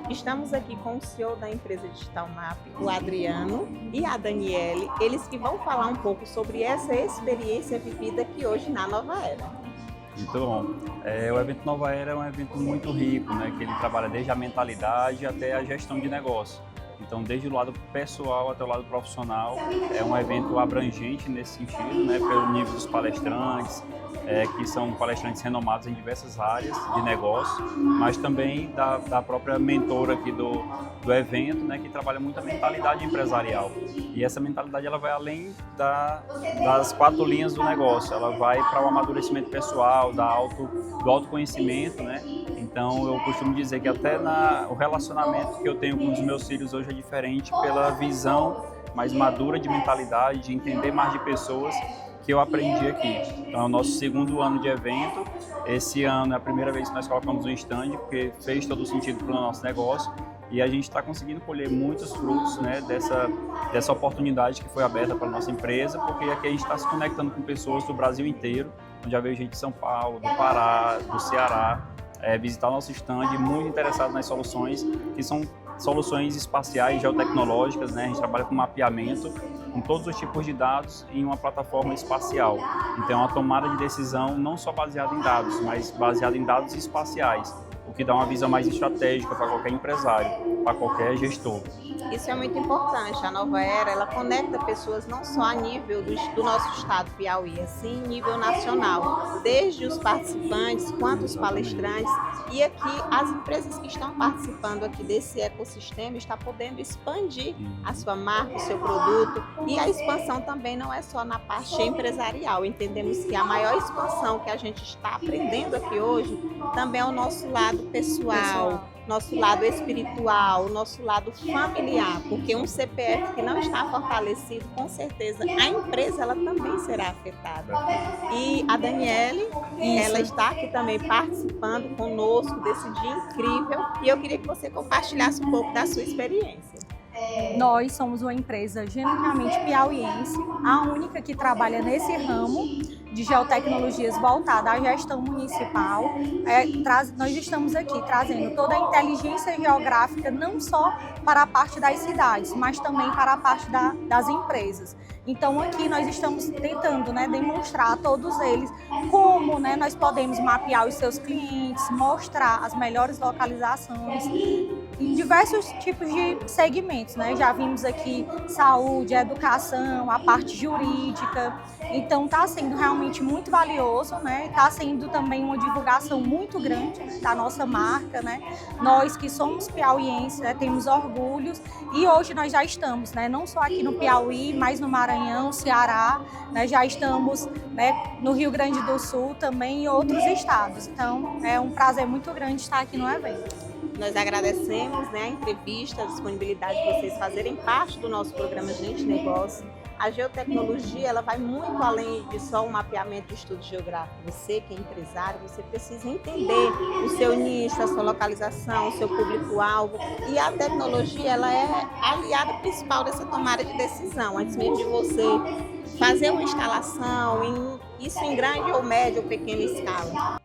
Estamos aqui com o CEO da empresa Digital Map, o Adriano, e a Daniele, eles que vão falar um pouco sobre essa experiência vivida aqui hoje na Nova Era. Muito bom. O evento Nova Era é um evento muito rico, né, que ele trabalha desde a mentalidade até a gestão de negócio. Então, desde o lado pessoal até o lado profissional, é um evento abrangente nesse sentido, né, pelo nível dos palestrantes, que são palestrantes renomados em diversas áreas de negócio, mas também da própria mentora aqui do evento, né, que trabalha muito a mentalidade empresarial. E essa mentalidade ela vai além das 4 linhas do negócio, ela vai para o amadurecimento pessoal, do autoconhecimento, né? Então eu costumo dizer que até o relacionamento que eu tenho com os meus filhos hoje é diferente pela visão mais madura de mentalidade, de entender mais de pessoas, que eu aprendi aqui. Então é o nosso 2º ano de evento. Esse ano é a primeira vez que nós colocamos um stand, porque fez todo o sentido para o nosso negócio, e a gente está conseguindo colher muitos frutos, né, dessa oportunidade que foi aberta para a nossa empresa, porque aqui a gente está se conectando com pessoas do Brasil inteiro, onde já veio gente de São Paulo, do Pará, do Ceará, visitar o nosso stand, muito interessado nas soluções, que são soluções espaciais, geotecnológicas, né? A gente trabalha com mapeamento, com todos os tipos de dados em uma plataforma espacial. Então, é uma tomada de decisão não só baseada em dados, mas baseada em dados espaciais, o que dá uma visão mais estratégica para qualquer empresário, para qualquer gestor. Isso é muito importante. A Nova Era, ela conecta pessoas não só a nível do nosso estado Piauí, assim, nível nacional, desde os participantes quanto os palestrantes, e aqui as empresas que estão participando aqui desse ecossistema estão podendo expandir a sua marca, o seu produto, e a expansão também não é só na parte empresarial. Entendemos que a maior expansão que a gente está aprendendo aqui hoje também é o nosso lado pessoal, nosso lado espiritual, nosso lado familiar, porque um CPF que não está fortalecido, com certeza a empresa ela também será afetada. E a Daniele, ela está aqui também participando conosco desse dia incrível, e eu queria que você compartilhasse um pouco da sua experiência. Nós somos uma empresa genuinamente piauiense, a única que trabalha nesse ramo de geotecnologias voltada à gestão municipal. Nós estamos aqui trazendo toda a inteligência geográfica, não só para a parte das cidades, mas também para a parte das empresas. Então aqui nós estamos tentando, né, demonstrar a todos eles como, né, nós podemos mapear os seus clientes, mostrar as melhores localizações em diversos tipos de segmentos, né? Já vimos aqui saúde, educação, a parte jurídica. Então está sendo realmente muito valioso, né? Está sendo também uma divulgação muito grande da nossa marca, né? Nós que somos piauienses, né, temos orgulhos, e hoje nós já estamos, né, não só aqui no Piauí, mas no Maranhão, Ceará, né, já estamos, né, no Rio Grande do Sul também e outros estados. Então é um prazer muito grande estar aqui no evento. Nós agradecemos, né, a entrevista, a disponibilidade de vocês fazerem parte do nosso programa Gente Negócio. A geotecnologia ela vai muito além de só um mapeamento de estudo geográfico. Você que é empresário, você precisa entender o seu nicho, a sua localização, o seu público-alvo. E a tecnologia ela é a aliada principal dessa tomada de decisão. Antes mesmo de você fazer uma instalação, isso em grande ou média ou pequena escala.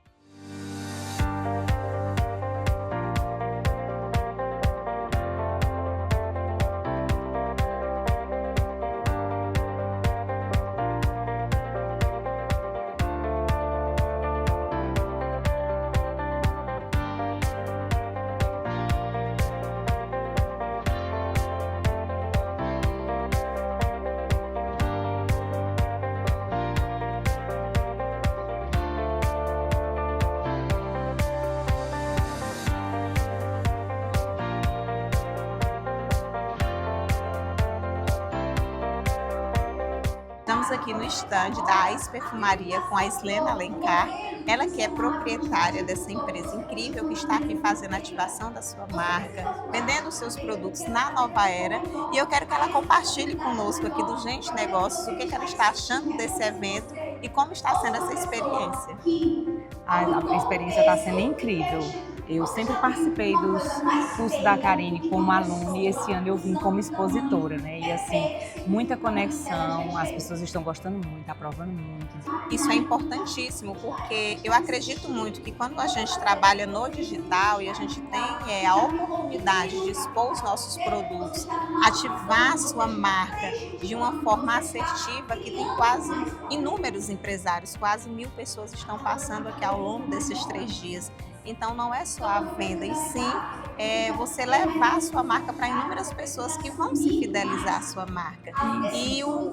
estamos aqui no stand da Ais Perfumaria com a Islena Alencar, ela que é proprietária dessa empresa incrível que está aqui fazendo a ativação da sua marca, vendendo seus produtos na nova era, e eu quero que ela compartilhe conosco aqui do Gente Negócios o que ela está achando desse evento e como está sendo essa experiência. A experiência está sendo incrível. Eu sempre participei dos cursos da Karine como aluna e esse ano eu vim como expositora, né? E assim, muita conexão, as pessoas estão gostando muito, aprovando muito. Isso é importantíssimo porque eu acredito muito que quando a gente trabalha no digital e a gente tem a oportunidade de expor os nossos produtos, ativar a sua marca de uma forma assertiva, que tem quase inúmeros empresários, quase 1000 pessoas estão passando aqui ao longo desses 3 dias. Então não é só a venda, e sim você levar a sua marca para inúmeras pessoas que vão se fidelizar à sua marca. E o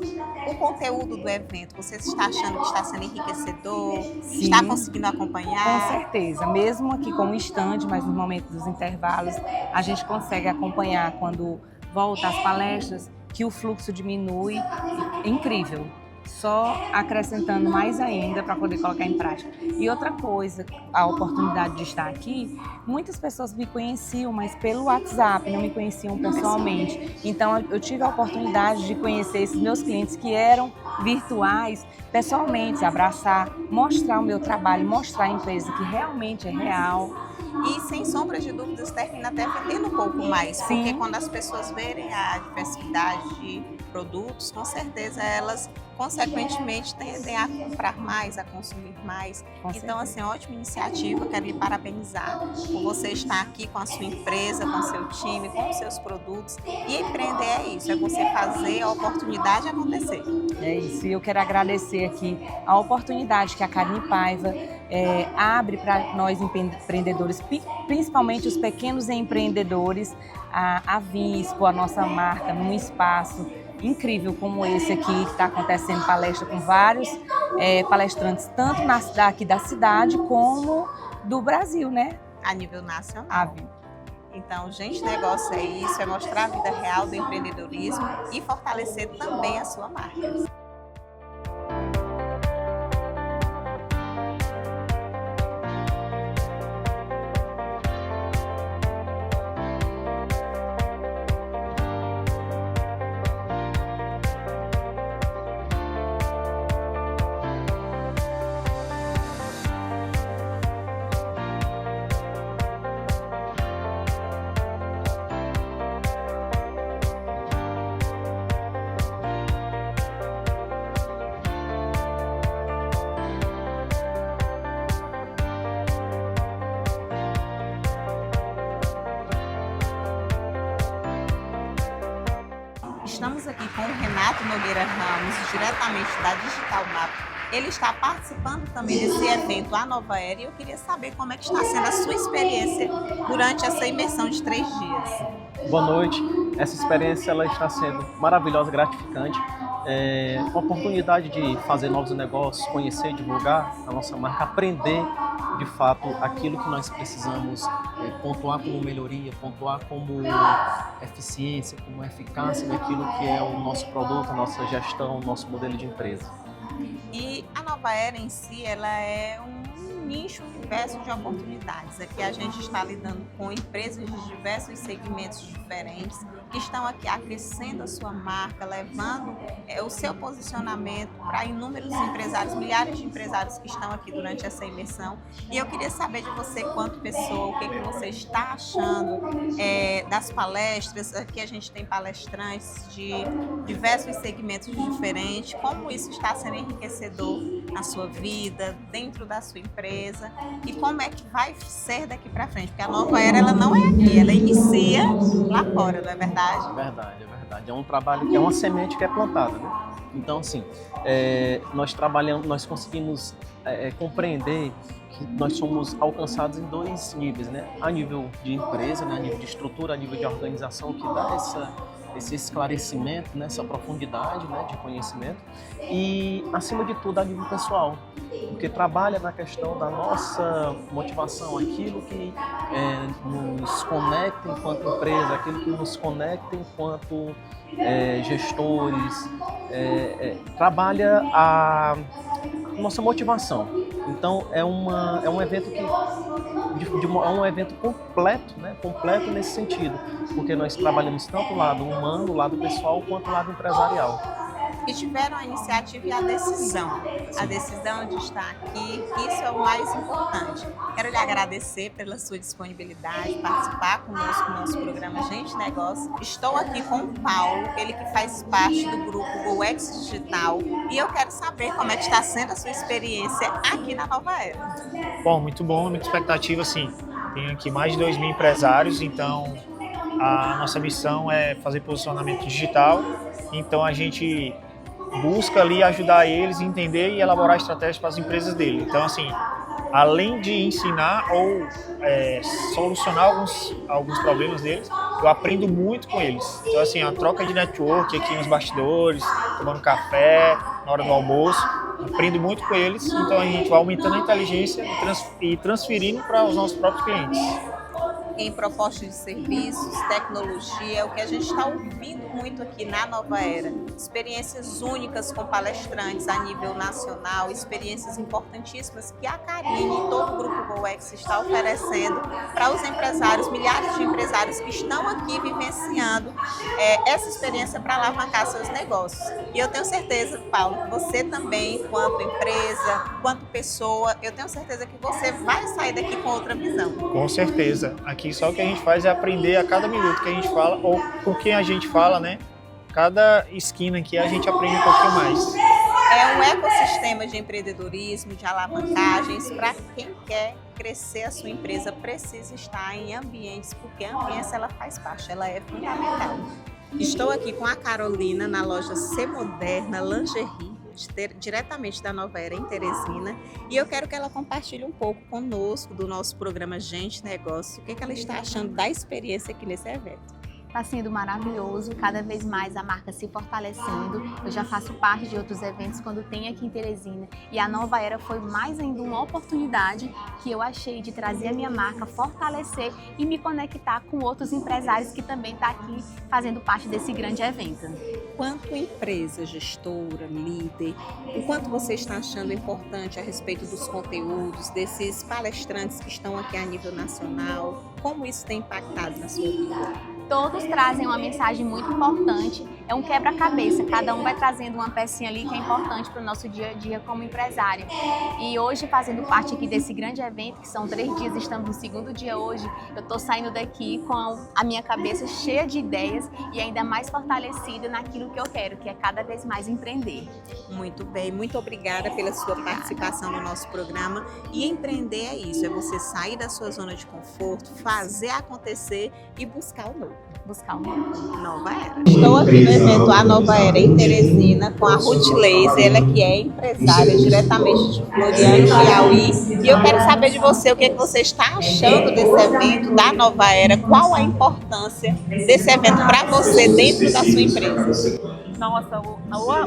conteúdo do evento, você está achando que está sendo enriquecedor? Sim, está conseguindo acompanhar? Com certeza, mesmo aqui como estande, mas no momento dos intervalos, a gente consegue acompanhar quando volta às palestras, que o fluxo diminui, é incrível. Só acrescentando mais ainda para poder colocar em prática. E outra coisa, a oportunidade de estar aqui, muitas pessoas me conheciam, mas pelo WhatsApp, não me conheciam pessoalmente. Então eu tive a oportunidade de conhecer esses meus clientes que eram virtuais, pessoalmente, abraçar, mostrar o meu trabalho, mostrar a empresa que realmente é real. E sem sombra de dúvidas termina até vendendo um pouco mais, Sim. Porque quando as pessoas verem a diversidade de produtos, com certeza elas consequentemente tendem a comprar mais, a consumir mais. Então, assim, ótima iniciativa, quero lhe parabenizar por você estar aqui com a sua empresa, com o seu time, com os seus produtos. E empreender é isso, é você fazer a oportunidade acontecer. É isso, e eu quero agradecer aqui a oportunidade que a Karine Paiva abre para nós empreendedores, principalmente os pequenos empreendedores, a vir expor a nossa marca num espaço incrível como esse aqui, que está acontecendo palestra com vários palestrantes, tanto aqui da cidade como do Brasil, né? A nível nacional. Então, Gente Negócio é isso, é mostrar a vida real do empreendedorismo e fortalecer também a sua marca. Estamos aqui com o Renato Nogueira Ramos, diretamente da Digital Map. Ele está participando também desse evento A Nova Era e eu queria saber como é que está sendo a sua experiência durante essa imersão de 3 dias. Boa noite. Essa experiência ela está sendo maravilhosa, gratificante. Uma oportunidade de fazer novos negócios, conhecer, divulgar a nossa marca, aprender de fato aquilo que nós precisamos pontuar como melhoria, pontuar como eficiência, como eficácia daquilo que é o nosso produto, a nossa gestão, o nosso modelo de empresa. E a Nova Era em si, ela é um nicho, um universo de oportunidades. Aqui a gente está lidando com empresas de diversos segmentos diferentes que estão aqui aquecendo a sua marca, levando o seu posicionamento para inúmeros empresários, milhares de empresários que estão aqui durante essa imersão. E eu queria saber de você, quanto pessoa, o que você está achando das palestras. Aqui a gente tem palestrantes de diversos segmentos diferentes. Como isso está sendo enriquecedor na sua vida, dentro da sua empresa, e como é que vai ser daqui para frente? Porque a Nova Era, ela não é aqui, ela inicia lá fora, não é verdade? É verdade. É um trabalho, é uma semente que é plantada, né? Então, assim, nós conseguimos compreender que nós somos alcançados em 2 níveis, né? A nível de empresa, né? A nível de estrutura, a nível de organização, que dá esse esclarecimento, né, essa profundidade, né, de conhecimento e, acima de tudo, a nível pessoal, porque trabalha na questão da nossa motivação, aquilo que nos conecta enquanto empresa, aquilo que nos conecta enquanto gestores, trabalha a nossa motivação. Então é um evento que é um evento completo, né? Completo nesse sentido, porque nós trabalhamos tanto o lado humano, o lado pessoal, quanto o lado empresarial. E tiveram a iniciativa e a decisão de estar aqui, isso é o mais importante. Quero lhe agradecer pela sua disponibilidade, participar conosco no nosso programa Gente Negócio. Estou aqui com o Paulo, ele que faz parte do grupo GoX Digital, e eu quero saber como é que está sendo a sua experiência aqui na Nova Era. Bom, muito bom, muita expectativa, sim. Tem aqui mais de 2.000 empresários, então a nossa missão é fazer posicionamento digital, então a gente busca ali ajudar eles a entender e elaborar estratégias para as empresas dele. Então, assim, além de ensinar ou solucionar alguns problemas deles, eu aprendo muito com eles. Então, assim, a troca de network aqui nos bastidores, tomando café, na hora do almoço, aprendo muito com eles. Então, a gente vai aumentando a inteligência e transferindo para os nossos próprios clientes. Em propostas de serviços, tecnologia, é o que a gente está ouvindo muito aqui na Nova Era. Experiências únicas com palestrantes a nível nacional, experiências importantíssimas que a Karine e todo o Grupo GoX está oferecendo para os empresários, milhares de empresários que estão aqui vivenciando essa experiência para alavancar seus negócios. E eu tenho certeza, Paulo, que você também, enquanto empresa, enquanto pessoa, eu tenho certeza que você vai sair daqui com outra visão. Com certeza. Aqui só o que a gente faz é aprender a cada minuto que a gente fala, ou com quem a gente fala, né? Cada esquina aqui a gente aprende um pouquinho mais. É um ecossistema de empreendedorismo, de alavancagens. Para quem quer crescer a sua empresa, precisa estar em ambientes, porque a ambiência ela faz parte, ela é fundamental. Estou aqui com a Carolina na loja C Moderna Lingerie, diretamente da Nova Era em Teresina, e eu quero que ela compartilhe um pouco conosco do nosso programa Gente Negócio, o que ela está achando da experiência aqui nesse evento. Está sendo maravilhoso, cada vez mais a marca se fortalecendo. Eu já faço parte de outros eventos quando tem aqui em Teresina, e a Nova Era foi mais ainda uma oportunidade que eu achei de trazer a minha marca, fortalecer e me conectar com outros empresários que também estão aqui fazendo parte desse grande evento. Quanto empresa, gestora, líder, o quanto você está achando importante a respeito dos conteúdos, desses palestrantes que estão aqui a nível nacional, como isso tem impactado na sua vida? Todos trazem uma mensagem muito importante, é um quebra-cabeça, cada um vai trazendo uma pecinha ali que é importante para o nosso dia a dia como empresário. E hoje, fazendo parte aqui desse grande evento, que são 3 dias, estamos no 2º dia hoje, eu estou saindo daqui com a minha cabeça cheia de ideias e ainda mais fortalecida naquilo que eu quero, que é cada vez mais empreender. Muito bem, muito obrigada pela sua participação no nosso programa. E empreender é isso, é você sair da sua zona de conforto, fazer acontecer e buscar o novo. Nova Era. Estou aqui no evento A Nova Era em Teresina com a Ruth Laser, ela que é empresária diretamente de Floriano, Piauí. E eu quero saber de você o que você está achando desse evento da Nova Era, qual a importância desse evento para você dentro da sua empresa. Nossa,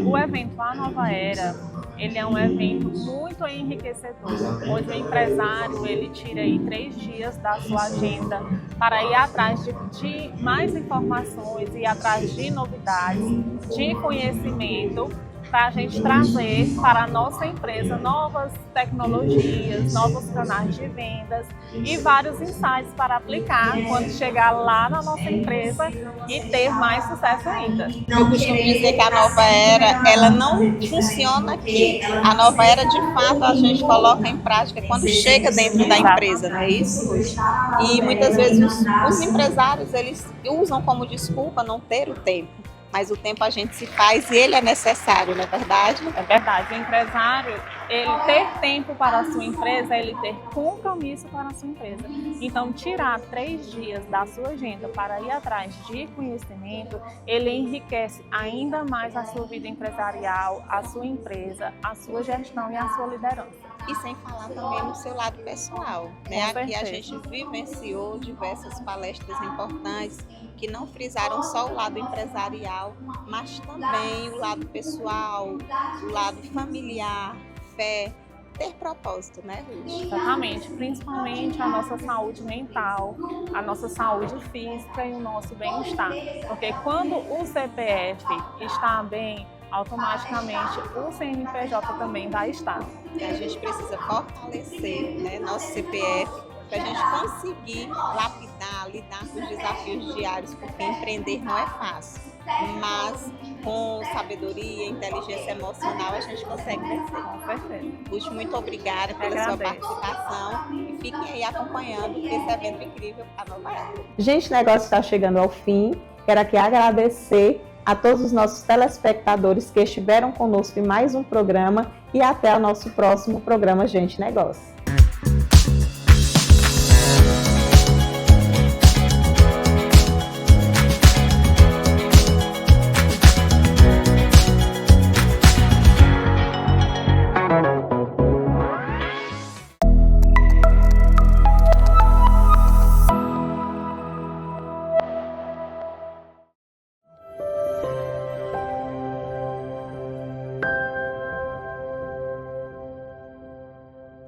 o evento A Nova Era, ele é um evento muito enriquecedor, onde o empresário ele tira aí 3 dias da sua agenda para ir atrás de mais informações, ir atrás de novidades, de conhecimento, para a gente trazer para a nossa empresa novas tecnologias, novos canais de vendas e vários insights para aplicar quando chegar lá na nossa empresa e ter mais sucesso ainda. Eu costumo dizer que a Nova Era, ela não funciona aqui. A Nova Era, de fato, a gente coloca em prática quando chega dentro da empresa, não é isso? E muitas vezes os empresários, eles usam como desculpa não ter o tempo. Mas o tempo a gente se faz e ele é necessário, não é verdade? É verdade. O empresário, ele ter tempo para a sua empresa, é ele ter compromisso para a sua empresa. Então, tirar 3 dias da sua agenda para ir atrás de conhecimento, ele enriquece ainda mais a sua vida empresarial, a sua empresa, a sua gestão e a sua liderança. E sem falar também no seu lado pessoal, né? Com Aqui a certeza. gente vivenciou diversas palestras importantes que não frisaram só o lado empresarial, mas também o lado pessoal, o lado familiar, fé, ter propósito, né, Ruth? Exatamente, principalmente a nossa saúde mental, a nossa saúde física e o nosso bem-estar. Porque quando o CPF está bem, automaticamente o CNPJ também vai estar. A gente precisa fortalecer, né, nosso CPF para a gente conseguir lapidar, lidar com os desafios diários, porque empreender não é fácil. Mas com sabedoria, inteligência emocional, a gente consegue vencer. Com certeza. Ruth, muito obrigada pela sua participação e fiquem aí acompanhando esse evento incrível para Nova Era. Gente, o negócio está chegando ao fim. Quero aqui agradecer a todos os nossos telespectadores que estiveram conosco em mais um programa e até o nosso próximo programa Gente Negócio.